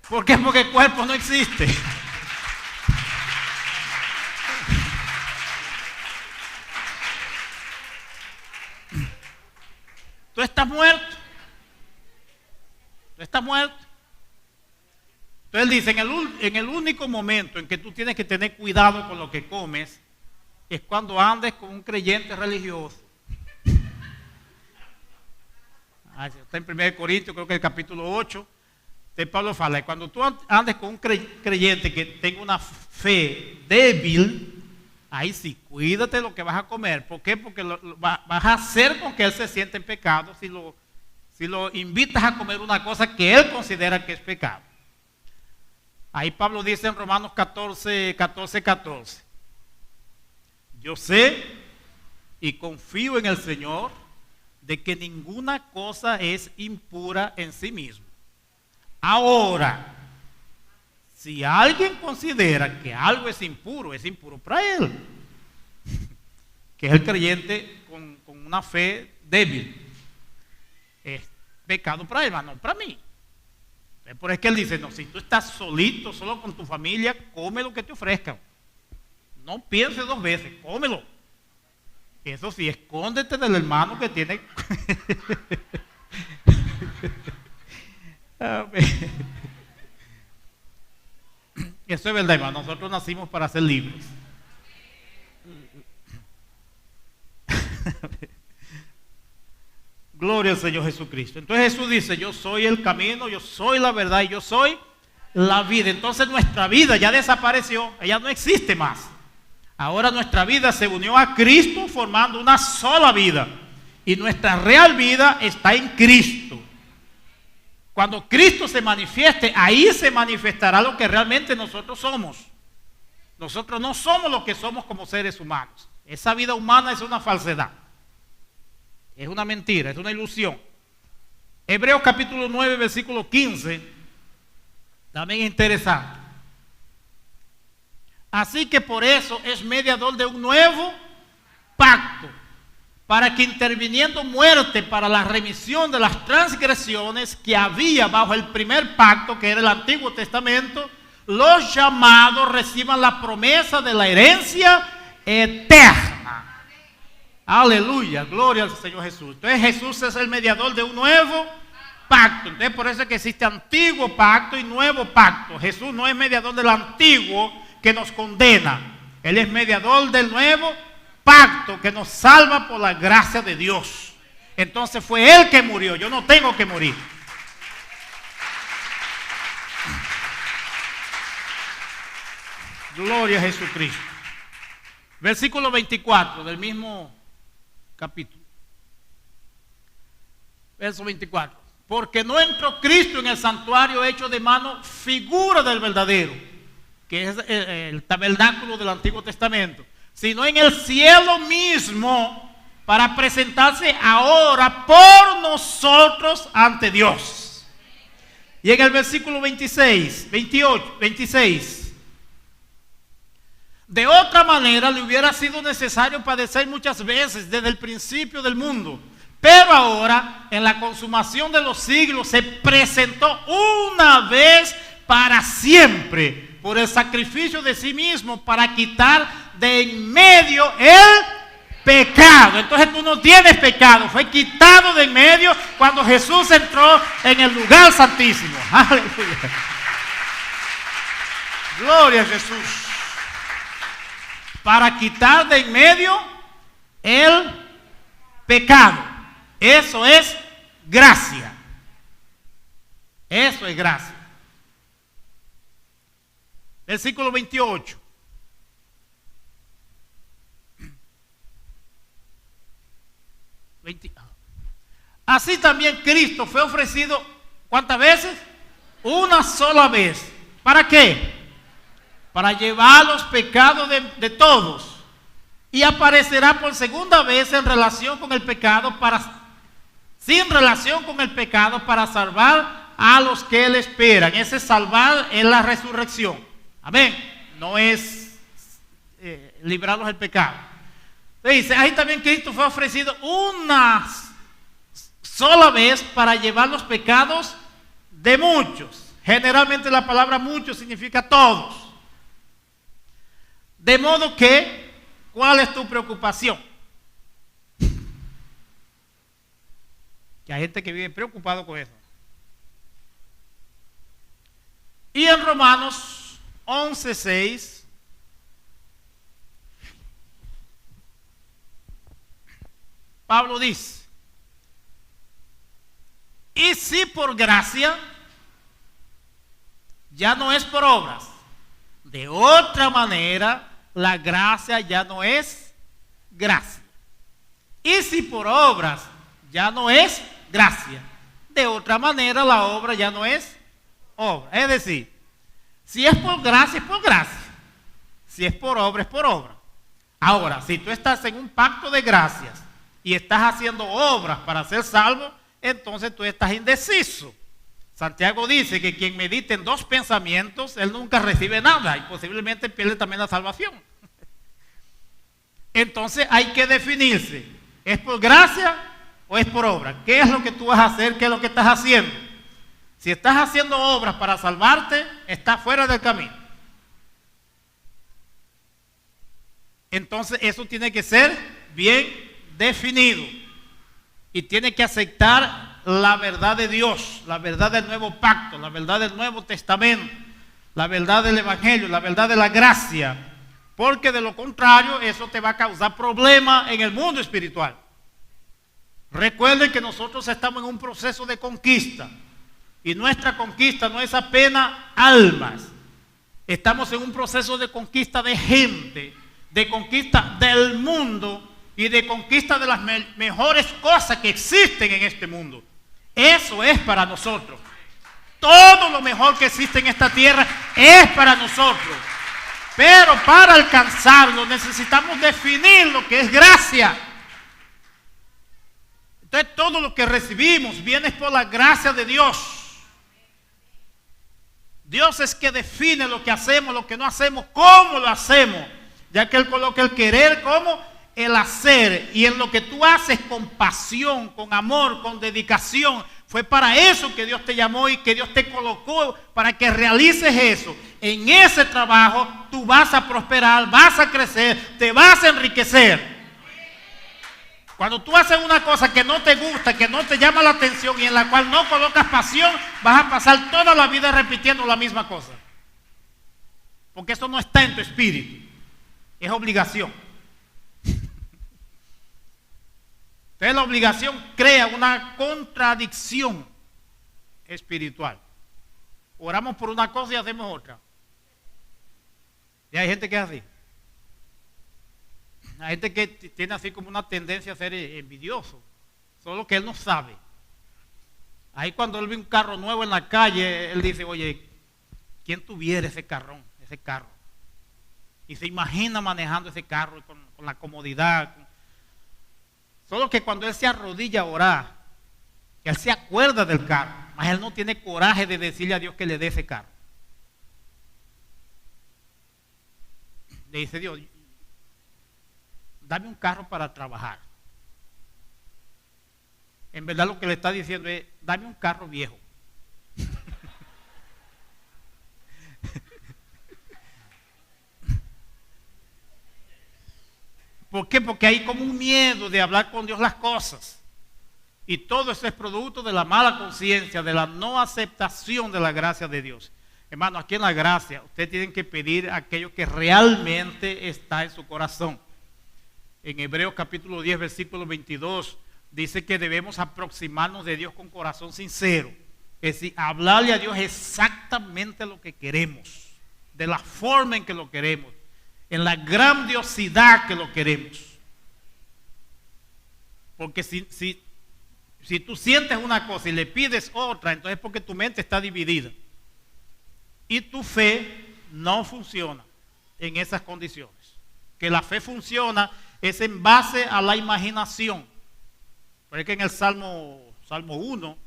¿Por qué? Porque el cuerpo no existe. Tú estás muerto. Tú estás muerto. Entonces él dice, en el único momento en que tú tienes que tener cuidado con lo que comes, es cuando andes con un creyente religioso. Está en 1 Corintios, creo que el capítulo 8, de Pablo fala, y cuando tú andes con un creyente que tenga una fe débil, ahí sí, cuídate lo que vas a comer. ¿Por qué? Porque vas a hacer con que él se sienta en pecado si lo invitas a comer una cosa que él considera que es pecado. Ahí Pablo dice en Romanos 14. Yo sé y confío en el Señor de que ninguna cosa es impura en sí mismo. Ahora, si alguien considera que algo es impuro para él, que es el creyente con una fe débil. Es pecado para él, no para mí. Por eso es que él dice, no, si tú estás solito, solo con tu familia, come lo que te ofrezcan. No pienses dos veces, cómelo. Eso sí, escóndete del hermano que tiene. Eso es verdad, hermano. Nosotros nacimos para ser libres. Gloria al Señor Jesucristo. Entonces Jesús dice, yo soy el camino, yo soy la verdad y yo soy la vida. Entonces nuestra vida ya desapareció, ella no existe más. Ahora nuestra vida se unió a Cristo formando una sola vida. Y nuestra real vida está en Cristo. Cuando Cristo se manifieste, ahí se manifestará lo que realmente nosotros somos. Nosotros no somos lo que somos como seres humanos. Esa vida humana es una falsedad. Es una mentira, es una ilusión. Hebreos capítulo 9, versículo 15, también es interesante. Así que por eso es mediador de un nuevo pacto, para que interviniendo muerte para la remisión de las transgresiones que había bajo el primer pacto, que era el Antiguo Testamento, los llamados reciban la promesa de la herencia eterna. Aleluya, gloria al Señor Jesús. Entonces Jesús es el mediador de un nuevo pacto. Entonces por eso es que existe antiguo pacto y nuevo pacto. Jesús no es mediador del antiguo que nos condena. Él es mediador del nuevo pacto que nos salva por la gracia de Dios. Entonces fue Él que murió. Yo no tengo que morir. Gloria a Jesucristo. Versículo 24 del mismo capítulo. Verso 24. Porque no entró Cristo en el santuario hecho de mano, figura del verdadero, que es el tabernáculo del Antiguo Testamento, sino en el cielo mismo, para presentarse ahora por nosotros ante Dios. Y en el versículo 26, de otra manera le hubiera sido necesario padecer muchas veces desde el principio del mundo. Pero ahora, en la consumación de los siglos, se presentó una vez para siempre por el sacrificio de sí mismo para quitar de en medio el pecado. Entonces tú no tienes pecado, fue quitado de en medio cuando Jesús entró en el lugar santísimo. Aleluya. Gloria a Jesús. Para quitar de en medio el pecado. Eso es gracia. Eso es gracia. Versículo 28. Así también Cristo fue ofrecido, ¿cuántas veces? Una sola vez. ¿Para qué? Para llevar los pecados de todos. Y aparecerá por segunda vez en relación con el pecado, sin relación con el pecado, para salvar a los que Él esperan. Ese salvar es la resurrección. Amén. No es librarlos del pecado. Dice, ahí también Cristo fue ofrecido una sola vez para llevar los pecados de muchos. Generalmente la palabra muchos significa todos. De modo que, ¿cuál es tu preocupación? Que hay gente que vive preocupado con eso. Y en Romanos 11:6, Pablo dice, y si por gracia, ya no es por obras. De otra manera, la gracia ya no es gracia. Y si por obras ya no es gracia, de otra manera la obra ya no es obra. Es decir, si es por gracia, es por gracia. Si es por obra, es por obra. Ahora, si tú estás en un pacto de gracias y estás haciendo obras para ser salvo, entonces tú estás indeciso. Santiago dice que quien medite en dos pensamientos, él nunca recibe nada y posiblemente pierde también la salvación. Entonces hay que definirse, ¿es por gracia o es por obra? ¿Qué es lo que tú vas a hacer? ¿Qué es lo que estás haciendo? Si estás haciendo obras para salvarte, estás fuera del camino. Entonces eso tiene que ser bien definido y tiene que aceptar la verdad de Dios, la verdad del nuevo pacto, la verdad del Nuevo Testamento, la verdad del Evangelio, la verdad de la gracia, porque de lo contrario eso te va a causar problemas en el mundo espiritual. Recuerden que nosotros estamos en un proceso de conquista y nuestra conquista no es apenas almas, estamos en un proceso de conquista de gente, de conquista del mundo y de conquista de las mejores cosas que existen en este mundo. Eso es para nosotros. Todo lo mejor que existe en esta tierra es para nosotros. Pero para alcanzarlo necesitamos definir lo que es gracia. Entonces todo lo que recibimos viene por la gracia de Dios. Dios es que define lo que hacemos, lo que no hacemos, cómo lo hacemos. Ya que Él coloca el querer como el hacer, y en lo que tú haces con pasión, con amor, con dedicación, fue para eso que Dios te llamó y que Dios te colocó para que realices eso. En ese trabajo tú vas a prosperar, vas a crecer, te vas a enriquecer. Cuando tú haces una cosa que no te gusta, que no te llama la atención y en la cual no colocas pasión, vas a pasar toda la vida repitiendo la misma cosa. Porque eso no está en tu espíritu, es obligación. Entonces la obligación crea una contradicción espiritual. Oramos por una cosa y hacemos otra. Y hay gente que es así. Hay gente que tiene así como una tendencia a ser envidioso, solo que él no sabe. Ahí cuando él ve un carro nuevo en la calle, él dice, oye, ¿quién tuviera ese carro? Y se imagina manejando ese carro con la comodidad. Solo que cuando él se arrodilla a orar, él se acuerda del carro, mas él no tiene coraje de decirle a Dios que le dé ese carro. Le dice Dios, dame un carro para trabajar. En verdad lo que le está diciendo es, dame un carro viejo. ¿Por qué? Porque hay como un miedo de hablar con Dios las cosas. Y todo eso es producto de la mala conciencia, de la no aceptación de la gracia de Dios. Hermano, aquí en la gracia, ustedes tienen que pedir aquello que realmente está en su corazón. En Hebreos capítulo 10, versículo 22, dice que debemos aproximarnos de Dios con corazón sincero. Es decir, hablarle a Dios exactamente lo que queremos, de la forma en que lo queremos, en la grandiosidad que lo queremos. Porque si tú sientes una cosa y le pides otra, entonces es porque tu mente está dividida. Y tu fe no funciona en esas condiciones. Que la fe funciona es en base a la imaginación. Por eso que en el Salmo 1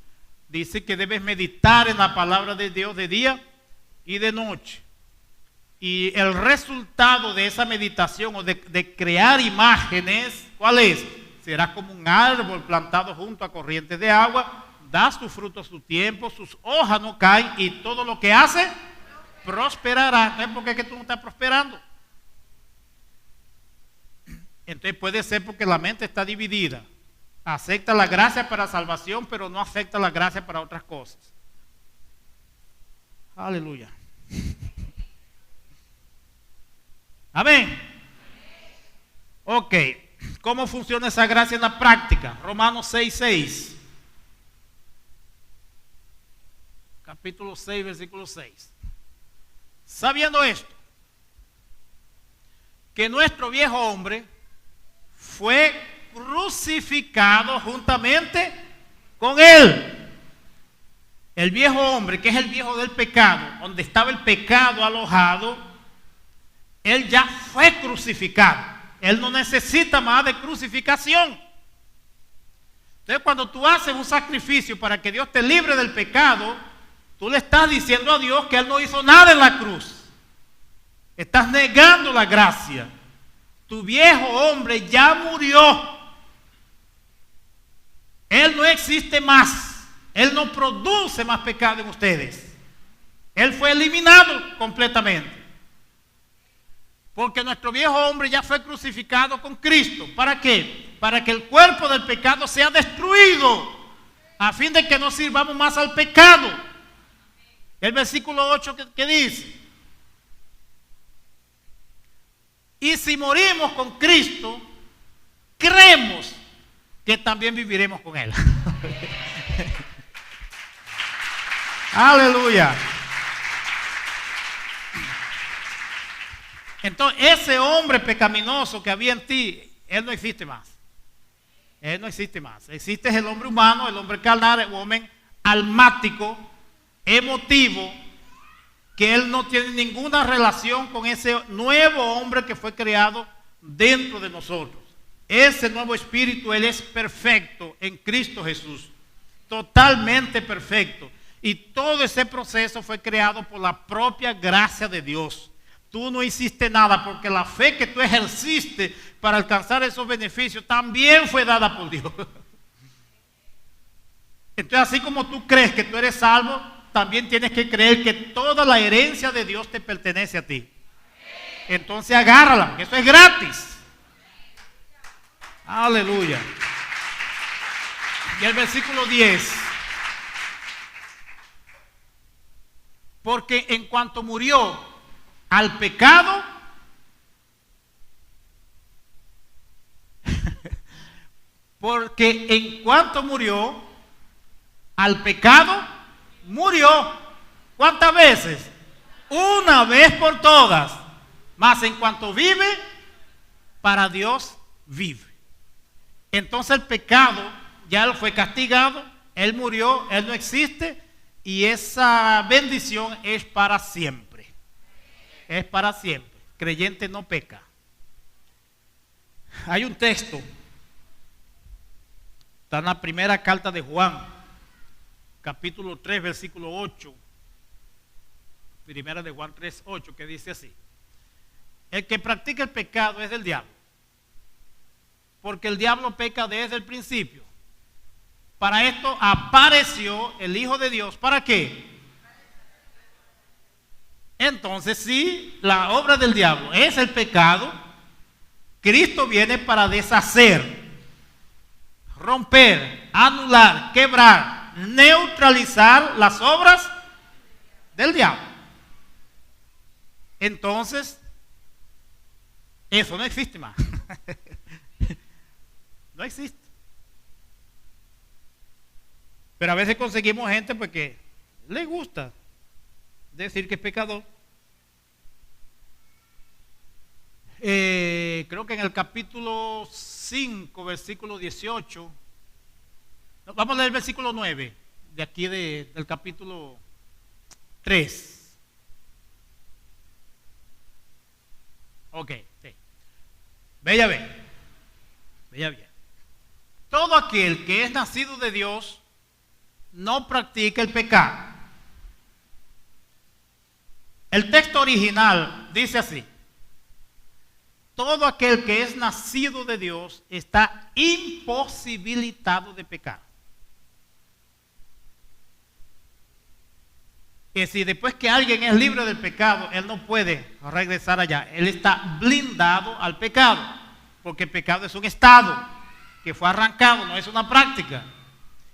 dice que debes meditar en la palabra de Dios de día y de noche. Y el resultado de esa meditación o de crear imágenes, ¿cuál es? Será como un árbol plantado junto a corrientes de agua, da su fruto a su tiempo, sus hojas no caen y todo lo que hace prosperará. Entonces, ¿por qué es que tú no estás prosperando? Entonces puede ser porque la mente está dividida. Acepta la gracia para salvación, pero no acepta la gracia para otras cosas. Aleluya. Amén. Ok. ¿Cómo funciona esa gracia en la práctica? Romanos 6:6. Capítulo 6, versículo 6. Sabiendo esto, que nuestro viejo hombre fue crucificado juntamente con él. El viejo hombre, que es el viejo del pecado, donde estaba el pecado alojado, él ya fue crucificado. Él no necesita más de crucificación. Entonces, cuando tú haces un sacrificio para que Dios te libre del pecado, tú le estás diciendo a Dios que Él no hizo nada en la cruz. Estás negando la gracia. Tu viejo hombre ya murió. Él no existe más. Él no produce más pecado en ustedes. Él fue eliminado completamente. Porque nuestro viejo hombre ya fue crucificado con Cristo. ¿Para qué? Para que el cuerpo del pecado sea destruido, a fin de que no sirvamos más al pecado. El versículo 8 que dice: y si morimos con Cristo, creemos que también viviremos con Él. Aleluya. Entonces, ese hombre pecaminoso que había en ti, él no existe más. Él no existe más. Existe el hombre humano, el hombre carnal, el hombre almático, emotivo, que él no tiene ninguna relación con ese nuevo hombre que fue creado dentro de nosotros. Ese nuevo espíritu, él es perfecto en Cristo Jesús. Totalmente perfecto. Y todo ese proceso fue creado por la propia gracia de Dios. Tú no hiciste nada, porque la fe que tú ejerciste para alcanzar esos beneficios también fue dada por Dios. Entonces, así como tú crees que tú eres salvo, también tienes que creer que toda la herencia de Dios te pertenece a ti. Entonces agárrala, eso es gratis. Aleluya. Y el versículo 10. Porque en cuanto murió al pecado, porque en cuanto murió al pecado, murió. ¿Cuántas veces? Una vez por todas. Mas en cuanto vive, para Dios vive. Entonces el pecado ya él fue castigado, él murió, él no existe, y esa bendición es para siempre. Es para siempre. Creyente no peca. Hay un texto, está en la primera carta de Juan, capítulo 3, versículo 8. Primera de Juan 3, 8, que dice así: el que practica el pecado es del diablo, porque el diablo peca desde el principio. Para esto apareció el Hijo de Dios. ¿Para qué? Entonces, si la obra del diablo es el pecado, Cristo viene para deshacer, romper, anular, quebrar, neutralizar las obras del diablo. Entonces, eso no existe más. No existe. Pero a veces conseguimos gente porque le gusta decir que es pecador. Creo que en el capítulo 5, versículo 18. Vamos a leer el versículo 9 de aquí del capítulo 3. Ok, sí. Vaya bien. Vaya bien. Todo aquel que es nacido de Dios no practica el pecado. El texto original dice así: todo aquel que es nacido de Dios está imposibilitado de pecar. Que si después que alguien es libre del pecado, él no puede regresar allá. Él está blindado al pecado, porque el pecado es un estado que fue arrancado, no es una práctica.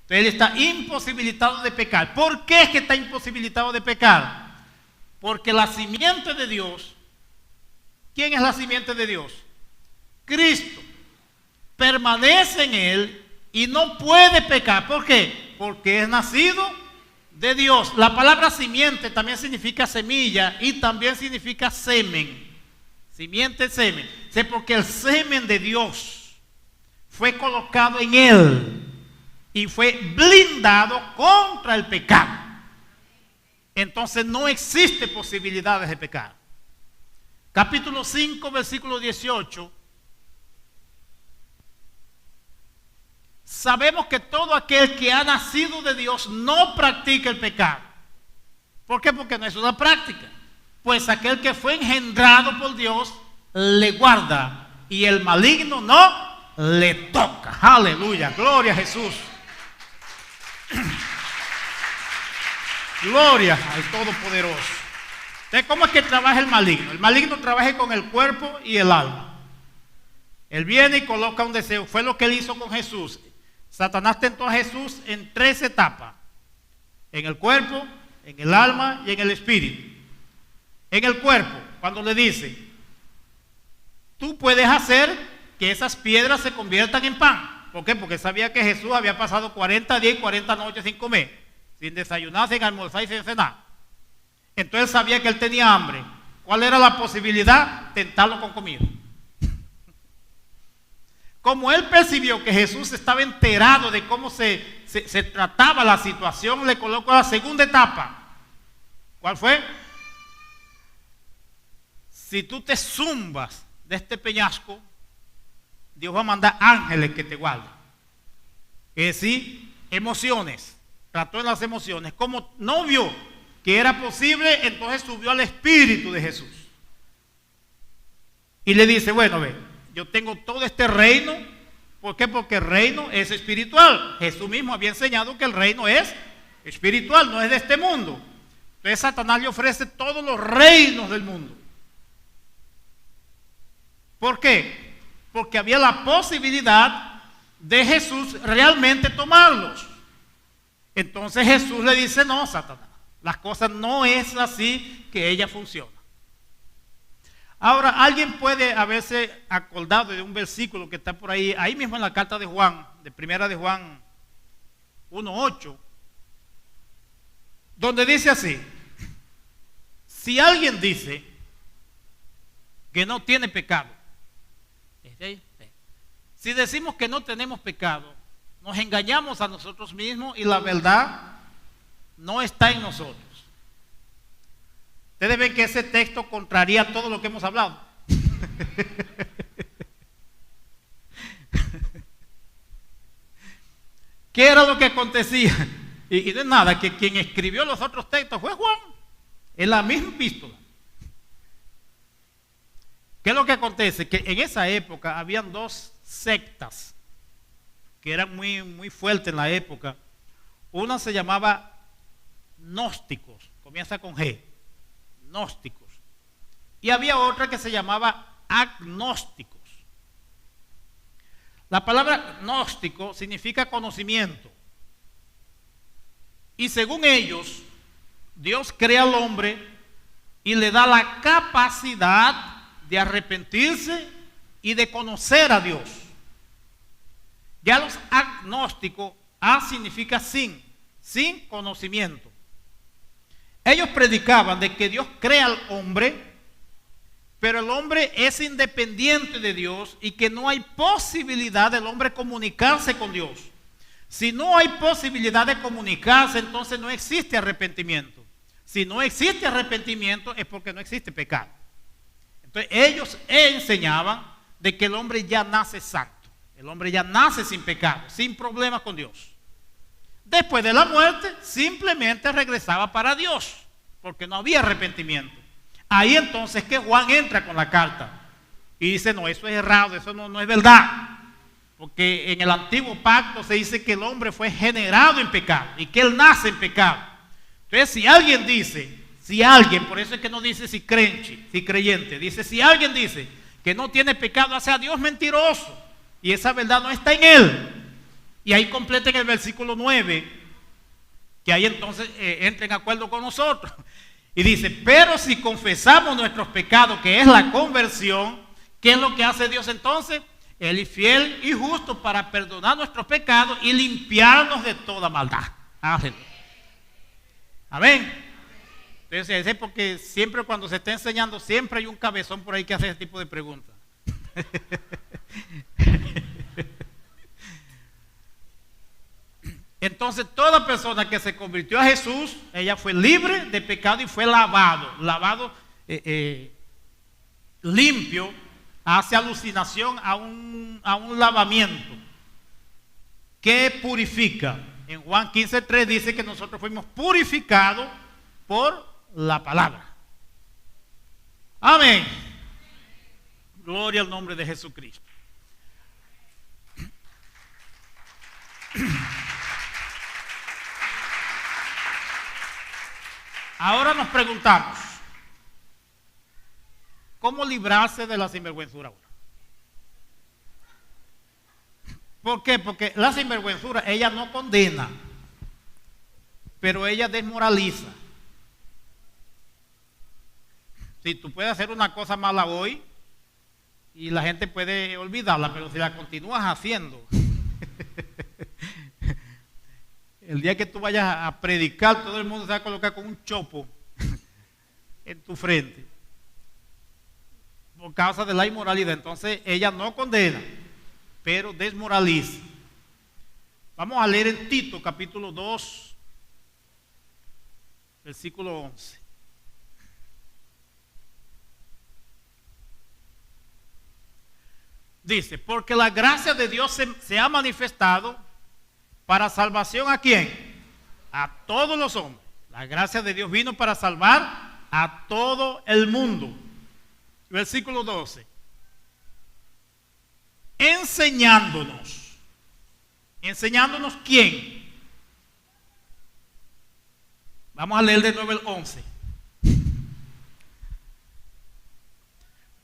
Entonces él está imposibilitado de pecar. ¿Por qué es que está imposibilitado de pecar? Porque la simiente de Dios, ¿quién es la simiente de Dios? Cristo. Permanece en él y no puede pecar. ¿Por qué? Porque es nacido de Dios. La palabra simiente también significa semilla y también significa semen. Simiente, semen. Sí, porque el semen de Dios fue colocado en él y fue blindado contra el pecado. Entonces no existe posibilidades de pecar. Capítulo 5, versículo 18. Sabemos que todo aquel que ha nacido de Dios no practica el pecado. ¿Por qué? Porque no es una práctica. Pues aquel que fue engendrado por Dios le guarda y el maligno no le toca. Aleluya, gloria a Jesús. Gloria al Todopoderoso. Entonces, ¿cómo es que trabaja el maligno? El maligno trabaja con el cuerpo y el alma. Él viene y coloca un deseo. Fue lo que él hizo con Jesús. Satanás tentó a Jesús en 3 etapas: en el cuerpo, en el alma y en el espíritu. En el cuerpo, cuando le dice: tú puedes hacer que esas piedras se conviertan en pan. ¿Por qué? Porque sabía que Jesús había pasado 40 días y 40 noches sin comer, sin desayunar, sin almorzar y sin cenar. Entonces él sabía que él tenía hambre. ¿Cuál era la posibilidad? Tentarlo con comida. Como él percibió que Jesús estaba enterado de cómo se trataba la situación, le colocó la segunda etapa. ¿Cuál fue? Si tú te zumbas de este peñasco, Dios va a mandar ángeles que te guarden. Es decir, emociones. Trató en las emociones. Como no vio que era posible, entonces subió al Espíritu de Jesús. Y le dice: bueno, ve, yo tengo todo este reino. ¿Por qué? Porque el reino es espiritual. Jesús mismo había enseñado que el reino es espiritual, no es de este mundo. Entonces Satanás le ofrece todos los reinos del mundo. ¿Por qué? Porque había la posibilidad de Jesús realmente tomarlos. Entonces Jesús le dice: no, Satanás, las cosas no es así que ella funciona. Ahora, alguien puede haberse acordado de un versículo que está por ahí mismo en la carta de Juan, de primera de Juan 1:8, donde dice así: si alguien dice que no tiene pecado, si decimos que no tenemos pecado, nos engañamos a nosotros mismos y la verdad no está en nosotros. Ustedes ven que ese texto contraría todo lo que hemos hablado. ¿Qué era lo que acontecía? Y de nada, que quien escribió los otros textos fue Juan, en la misma epístola. ¿Qué es lo que acontece? Que en esa época habían dos sectas que eran muy fuertes en la época. Una se llamaba gnósticos, comienza con G, gnósticos. Y había otra que se llamaba agnósticos. La palabra gnóstico significa conocimiento. Y según ellos, Dios crea al hombre y le da la capacidad de arrepentirse y de conocer a Dios. Ya los agnósticos, A significa sin conocimiento. Ellos predicaban de que Dios crea al hombre, pero el hombre es independiente de Dios y que no hay posibilidad del hombre comunicarse con Dios. Si no hay posibilidad de comunicarse, entonces no existe arrepentimiento. Si no existe arrepentimiento es porque no existe pecado. Entonces ellos enseñaban de que el hombre ya nace santo. El hombre ya nace sin pecado, sin problemas con Dios. Después de la muerte, simplemente regresaba para Dios, porque no había arrepentimiento. Ahí entonces que Juan entra con la carta y dice: no, eso es errado, eso no es verdad. Porque en el antiguo pacto se dice que el hombre fue generado en pecado y que él nace en pecado. Entonces, si alguien dice, por eso es que no dice si creyente, dice: si alguien dice que no tiene pecado, hace a Dios mentiroso y esa verdad no está en él. Y ahí completa en el versículo 9, que ahí entonces entra en acuerdo con nosotros. Y dice: pero si confesamos nuestros pecados, que es la conversión, ¿qué es lo que hace Dios entonces? Él es fiel y justo para perdonar nuestros pecados y limpiarnos de toda maldad. Aleluya. Amén. Entonces, es porque siempre cuando se está enseñando, siempre hay un cabezón por ahí que hace ese tipo de preguntas. Entonces, toda persona que se convirtió a Jesús, ella fue libre de pecado y fue lavado limpio, hace alucinación a un lavamiento que purifica. En Juan 15:3 dice que nosotros fuimos purificados por la palabra. Amén. Gloria al nombre de Jesucristo. Ahora nos preguntamos: ¿cómo librarse de la sinvergüenzura ahora? ¿Por qué? Porque la sinvergüenzura, ella no condena, pero ella desmoraliza. Si tú puedes hacer una cosa mala hoy y la gente puede olvidarla, pero si la continúas haciendo, el día que tú vayas a predicar, todo el mundo se va a colocar con un chopo en tu frente por causa de la inmoralidad. Entonces ella no condena, pero desmoraliza. Vamos a leer en Tito capítulo 2, versículo 11. Dice: porque la gracia de Dios se ha manifestado para salvación ¿a quién? A todos los hombres. La gracia de Dios vino para salvar a todo el mundo. Versículo 12. Enseñándonos. ¿Enseñándonos quién? Vamos a leer de nuevo el 11.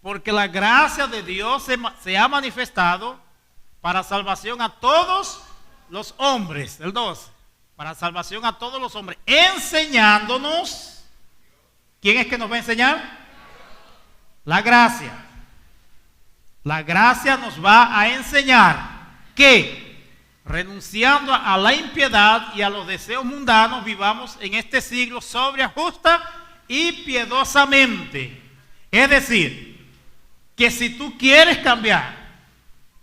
Porque la gracia de Dios se ha manifestado para salvación a todos los hombres. El 12. Para salvación a todos los hombres. Enseñándonos. ¿Quién es que nos va a enseñar? La gracia. La gracia nos va a enseñar que, renunciando a la impiedad y a los deseos mundanos, vivamos en este siglo sobria, justa y piadosamente. Es decir, que si tú quieres cambiar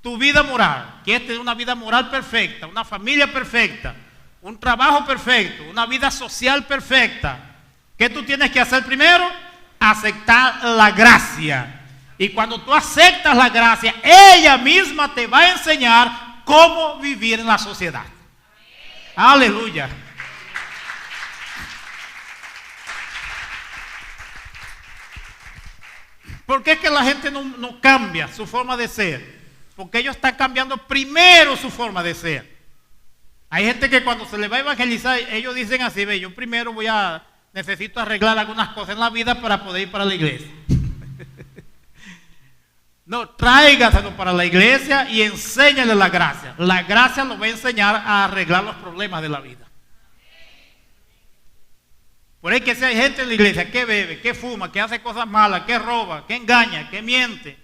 tu vida moral, quieres tener una vida moral perfecta, una familia perfecta, un trabajo perfecto, una vida social perfecta, ¿qué tú tienes que hacer primero? Aceptar la gracia. Y cuando tú aceptas la gracia, ella misma te va a enseñar cómo vivir en la sociedad. Aleluya. ¿Por qué es que la gente no cambia su forma de ser? Porque ellos están cambiando primero su forma de ser. Hay gente que cuando se les va a evangelizar, ellos dicen así: ve, yo primero necesito arreglar algunas cosas en la vida para poder ir para la iglesia. No, tráigaselo para la iglesia y enséñale la gracia. La gracia lo va a enseñar a arreglar los problemas de la vida. Por ahí que si hay gente en la iglesia que bebe, que fuma, que hace cosas malas, que roba, que engaña, que miente,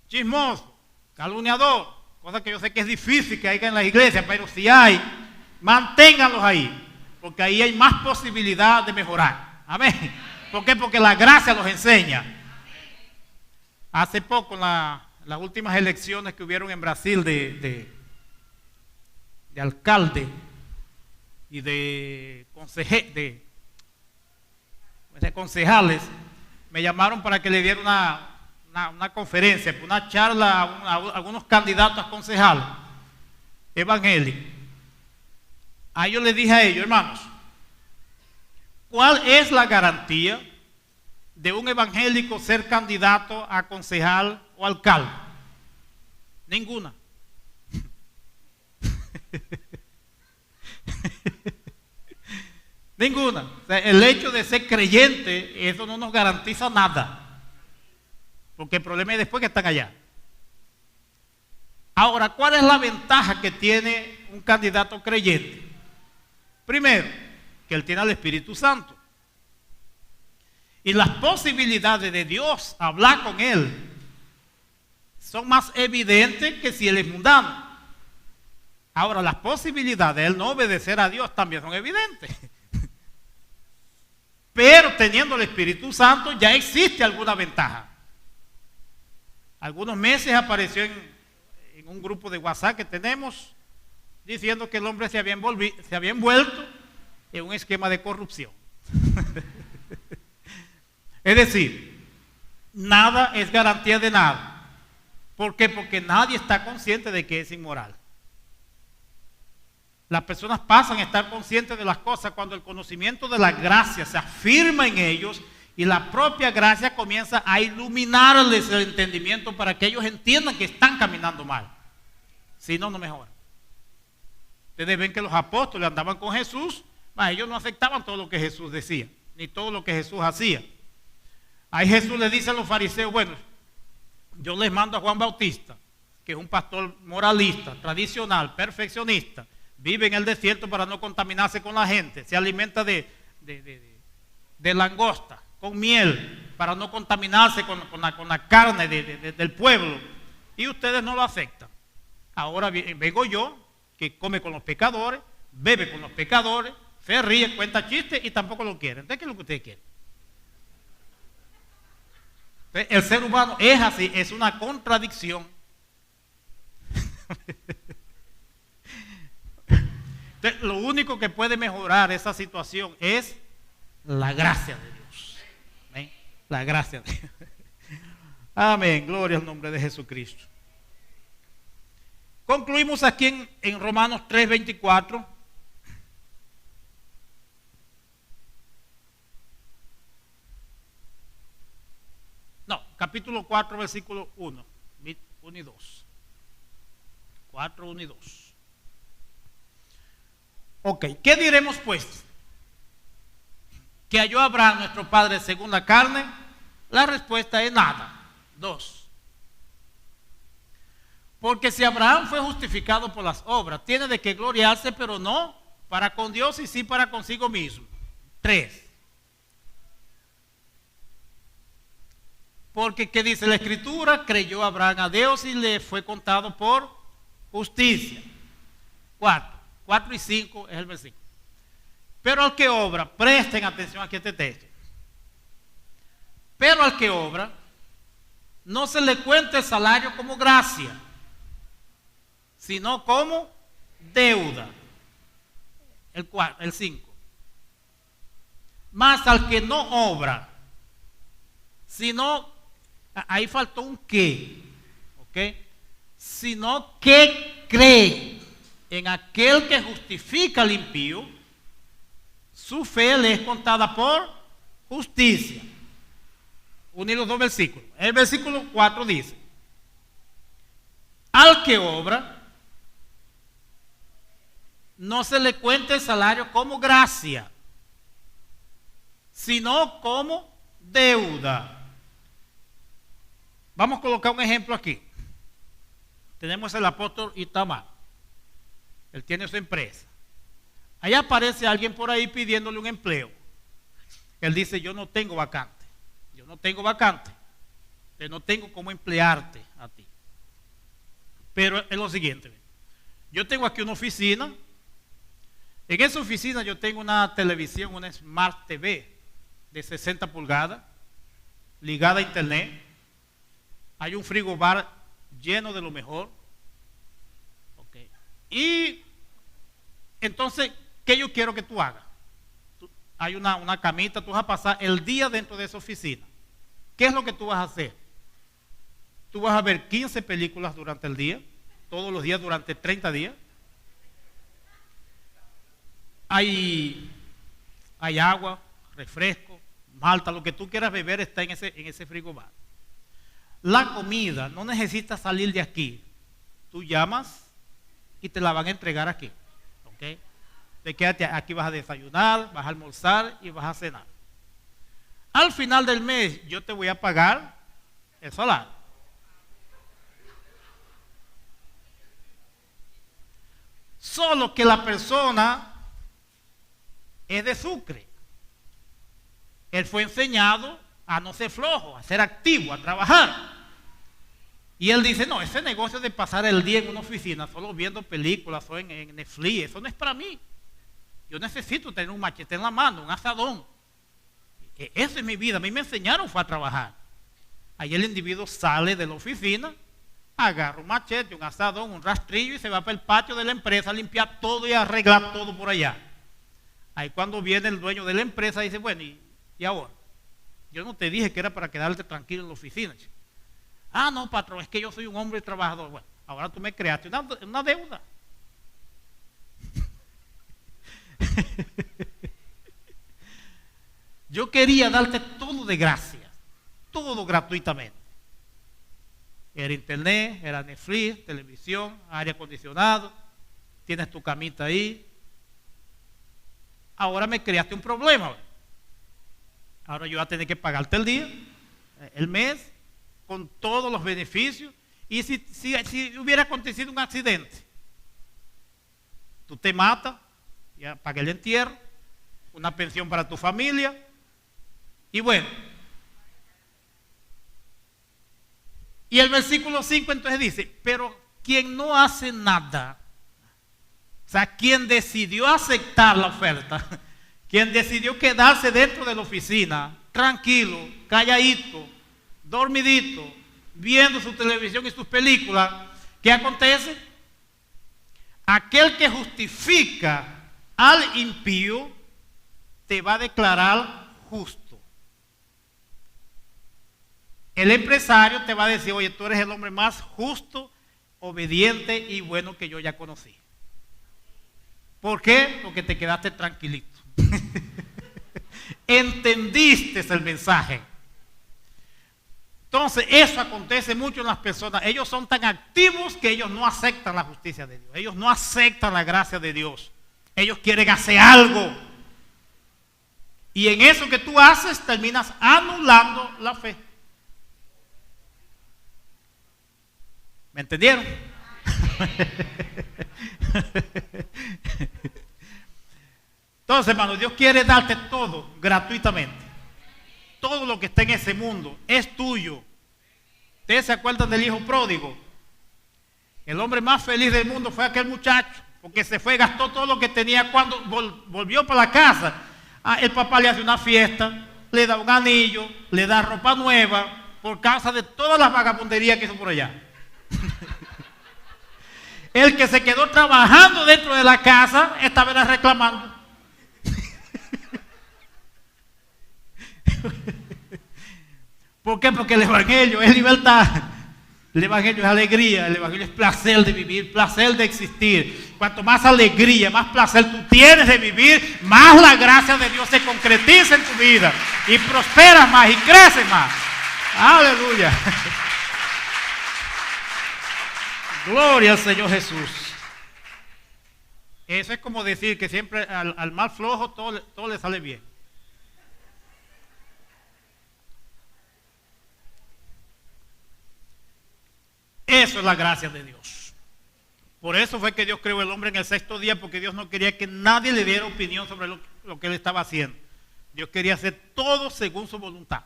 chismoso, calumniador, cosa que yo sé que es difícil que haya en la iglesia, pero si hay, manténganlos ahí, porque ahí hay más posibilidad de mejorar. Amén. ¿Por qué? Porque la gracia los enseña. Hace poco, en las últimas elecciones que hubieron en Brasil de alcalde y de concejales, me llamaron para que le diera una conferencia, una charla a algunos candidatos a concejales evangélicos. Yo les dije a ellos: hermanos, ¿cuál es la garantía de un evangélico ser candidato a concejal o alcalde? Ninguna. Ninguna. O sea, el hecho de ser creyente, eso no nos garantiza nada, porque el problema es después que están allá. Ahora, ¿cuál es la ventaja que tiene un candidato creyente? Primero, que él tiene al Espíritu Santo. Y las posibilidades de Dios hablar con él son más evidentes que si él es mundano. Ahora, las posibilidades de él no obedecer a Dios también son evidentes. Pero teniendo el Espíritu Santo ya existe alguna ventaja. Algunos meses apareció en un grupo de WhatsApp que tenemos diciendo que el hombre se había envuelto en un esquema de corrupción. Es decir, nada es garantía de nada. ¿Por qué? Porque nadie está consciente de que es inmoral. Las personas pasan a estar conscientes de las cosas cuando el conocimiento de la gracia se afirma en ellos y la propia gracia comienza a iluminarles el entendimiento para que ellos entiendan que están caminando mal. Si no, no mejoran. Ustedes ven que los apóstoles andaban con Jesús, ellos no aceptaban todo lo que Jesús decía, ni todo lo que Jesús hacía. Ahí Jesús le dice a los fariseos: bueno, yo les mando a Juan Bautista, que es un pastor moralista, tradicional, perfeccionista, vive en el desierto para no contaminarse con la gente, se alimenta de langosta, con miel, para no contaminarse con la carne del pueblo, y ustedes no lo aceptan. Ahora vengo yo, que come con los pecadores, bebe con los pecadores, se ríe, cuenta chistes y tampoco lo quieren. Entonces, ¿qué es lo que ustedes quieren? El ser humano es así, es una contradicción. Entonces, lo único que puede mejorar esa situación es la gracia de Dios. ¿Amén? La gracia de Dios. Amén, gloria al nombre de Jesucristo. Concluimos aquí en Romanos 3:24. No, capítulo 4, versículo 1 y 2. 4, 1 y 2. Ok, ¿qué diremos pues? ¿Que halló Abraham nuestro padre según la carne? La respuesta es nada. 2. Porque si Abraham fue justificado por las obras, tiene de qué gloriarse, pero no para con Dios y sí para consigo mismo. 3. Porque, ¿qué dice la Escritura? Creyó Abraham a Dios y le fue contado por justicia. 4 y 5 es el versículo. Pero al que obra, presten atención aquí a este texto. Pero al que obra, no se le cuenta el salario como gracia, sino como deuda. El 5. Más al que no obra, sino, ahí faltó un qué, ¿ok? Sino que cree en aquel que justifica al impío, su fe le es contada por justicia. Unir los dos versículos. El versículo 4 dice: al que obra, no se le cuenta el salario como gracia, sino como deuda. Vamos a colocar un ejemplo aquí. Tenemos el apóstol Itamar. Él tiene su empresa. Ahí aparece alguien por ahí pidiéndole un empleo. Él dice: yo no tengo vacante. Yo no tengo vacante. Yo no tengo cómo emplearte a ti. Pero es lo siguiente. Yo tengo aquí una oficina. En esa oficina yo tengo una televisión, una Smart TV de 60 pulgadas, ligada a internet. Hay un frigobar lleno de lo mejor. Okay. Y entonces, ¿qué yo quiero que tú hagas? Hay una camita, tú vas a pasar el día dentro de esa oficina. ¿Qué es lo que tú vas a hacer? Tú vas a ver 15 películas durante el día, todos los días durante 30 días. Hay agua, refresco, malta, lo que tú quieras beber está en ese frigobar. La comida no necesita salir de aquí. Tú llamas y te la van a entregar aquí. ¿Ok? Te quédate aquí, vas a desayunar, vas a almorzar y vas a cenar. Al final del mes yo te voy a pagar el salario. Solo que la persona es de Sucre. Él fue enseñado a no ser flojo, a ser activo, a trabajar. Y él dice: no, ese negocio de pasar el día en una oficina solo viendo películas o en Netflix, eso no es para mí. Yo necesito tener un machete en la mano, un asadón. Esa es mi vida. A mí me enseñaron fue a trabajar. Ahí el individuo sale de la oficina, agarra un machete, un asadón, un rastrillo y se va para el patio de la empresa a limpiar todo y a arreglar todo por allá. Ahí cuando viene el dueño de la empresa dice: bueno, ¿y ahora? Yo no te dije que era para quedarte tranquilo en la oficina. Ah, no, patrón, es que yo soy un hombre trabajador. Bueno, ahora tú me creaste una deuda. Yo quería darte todo de gracia, todo gratuitamente. Era internet, era Netflix, televisión, aire acondicionado, tienes tu camita ahí. Ahora me creaste un problema. Ahora yo voy a tener que pagarte el día, el mes, con todos los beneficios. Y si hubiera acontecido un accidente, tú te matas, ya pagué el entierro, una pensión para tu familia. Y bueno, y el versículo 5 entonces dice: pero quien no hace nada, o sea, quien decidió aceptar la oferta, quien decidió quedarse dentro de la oficina, tranquilo, calladito, dormidito, viendo su televisión y sus películas, ¿qué acontece? Aquel que justifica al impío te va a declarar justo. El empresario te va a decir: oye, tú eres el hombre más justo, obediente y bueno que yo ya conocí. ¿Por qué? Porque te quedaste tranquilito. Entendiste el mensaje. Entonces, eso acontece mucho en las personas. Ellos son tan activos que ellos no aceptan la justicia de Dios. Ellos no aceptan la gracia de Dios. Ellos quieren hacer algo. Y en eso que tú haces, terminas anulando la fe. ¿Me entendieron? Entonces, hermano, Dios quiere darte todo gratuitamente. Todo lo que está en ese mundo es tuyo. ¿Ustedes se acuerdan del hijo pródigo? El hombre más feliz del mundo fue aquel muchacho, porque se fue, gastó todo lo que tenía. Cuando volvió para la casa, el papá le hace una fiesta, le da un anillo, le da ropa nueva, por causa de todas las vagabunderías que hizo por allá. El que se quedó trabajando dentro de la casa, esta vez reclamando. ¿Por qué? Porque el evangelio es libertad. El evangelio es alegría, el evangelio es placer de vivir, placer de existir. Cuanto más alegría, más placer tú tienes de vivir, más la gracia de Dios se concretiza en tu vida y prosperas más y creces más. Aleluya. Gloria al Señor Jesús. Eso es como decir que siempre al más flojo todo le sale bien. Eso es la gracia de Dios. Por eso fue que Dios creó el hombre en el sexto día, porque Dios no quería que nadie le diera opinión sobre lo que él estaba haciendo. Dios quería hacer todo según su voluntad.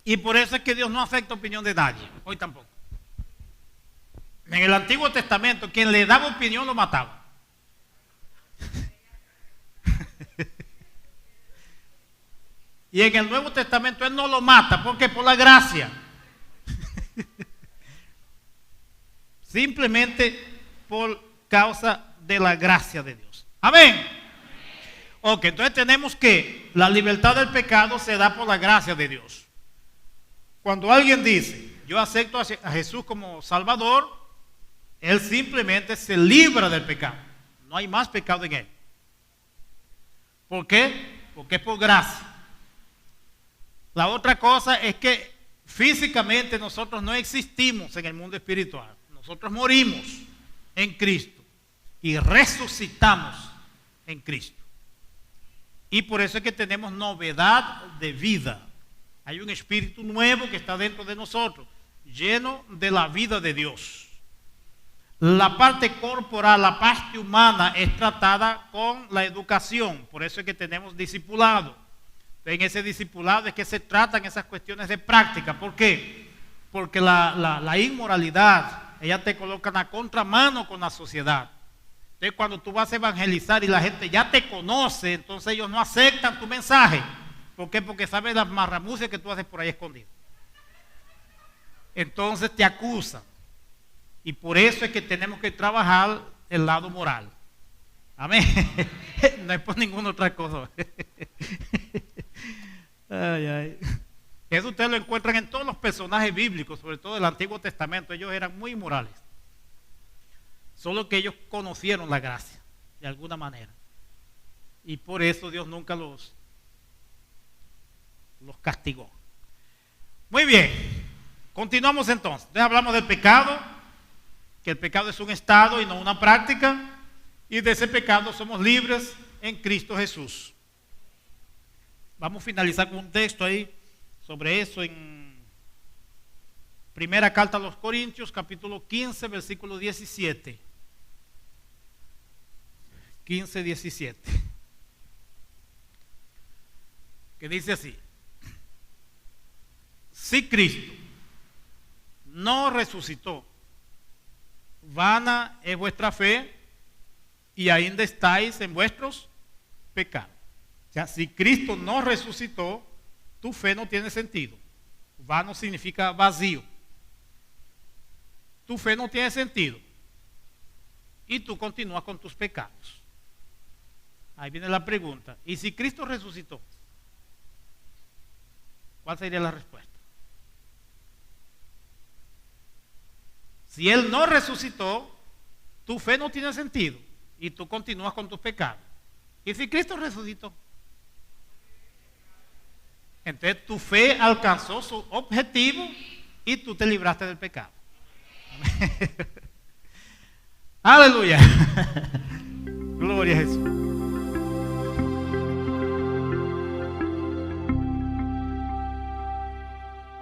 Y por eso es que Dios no acepta opinión de nadie, hoy tampoco. En el Antiguo Testamento, quien le daba opinión lo mataba. Y en el Nuevo Testamento Él no lo mata, porque por la gracia. Simplemente por causa de la gracia de Dios. Amén. Ok, entonces tenemos que la libertad del pecado se da por la gracia de Dios. Cuando alguien dice, yo acepto a Jesús como Salvador, él simplemente se libra del pecado. No hay más pecado en él. ¿Por qué? Porque es por gracia. La otra cosa es que físicamente nosotros no existimos en el mundo espiritual. Nosotros morimos en Cristo y resucitamos en Cristo. Y por eso es que tenemos novedad de vida. Hay un espíritu nuevo que está dentro de nosotros, lleno de la vida de Dios. La parte corporal, la parte humana es tratada con la educación. Por eso es que tenemos discipulado. En ese discipulado es que se tratan esas cuestiones de práctica. ¿Por qué? Porque la inmoralidad, ella te coloca en la contramano con la sociedad. Entonces cuando tú vas a evangelizar y la gente ya te conoce, entonces ellos no aceptan tu mensaje. ¿Por qué? Porque saben las marramucias que tú haces por ahí escondido. Entonces te acusan. Y por eso es que tenemos que trabajar el lado moral. Amén. No es por ninguna otra cosa. Ay, ay. Eso ustedes lo encuentran en todos los personajes bíblicos, sobre todo del Antiguo Testamento. Ellos eran muy morales. Solo que ellos conocieron la gracia, de alguna manera. Y por eso Dios nunca los castigó. Muy bien. Continuamos entonces. Entonces hablamos del pecado, que el pecado es un estado y no una práctica. Y de ese pecado somos libres en Cristo Jesús. Vamos a finalizar con un texto ahí sobre eso en Primera Carta a los Corintios, capítulo 15, versículo 17. 15, 17. Que dice así: si Cristo no resucitó, vana es vuestra fe y ainda estáis en vuestros pecados. O sea, si Cristo no resucitó, tu fe no tiene sentido. Vano significa vacío. Tu fe no tiene sentido. Y tú continúas con tus pecados. Ahí viene la pregunta. ¿Y si Cristo resucitó? ¿Cuál sería la respuesta? Si Él no resucitó, tu fe no tiene sentido. Y tú continúas con tus pecados. ¿Y si Cristo resucitó? Entonces tu fe alcanzó su objetivo y tú te libraste del pecado. Aleluya. Gloria a Jesús.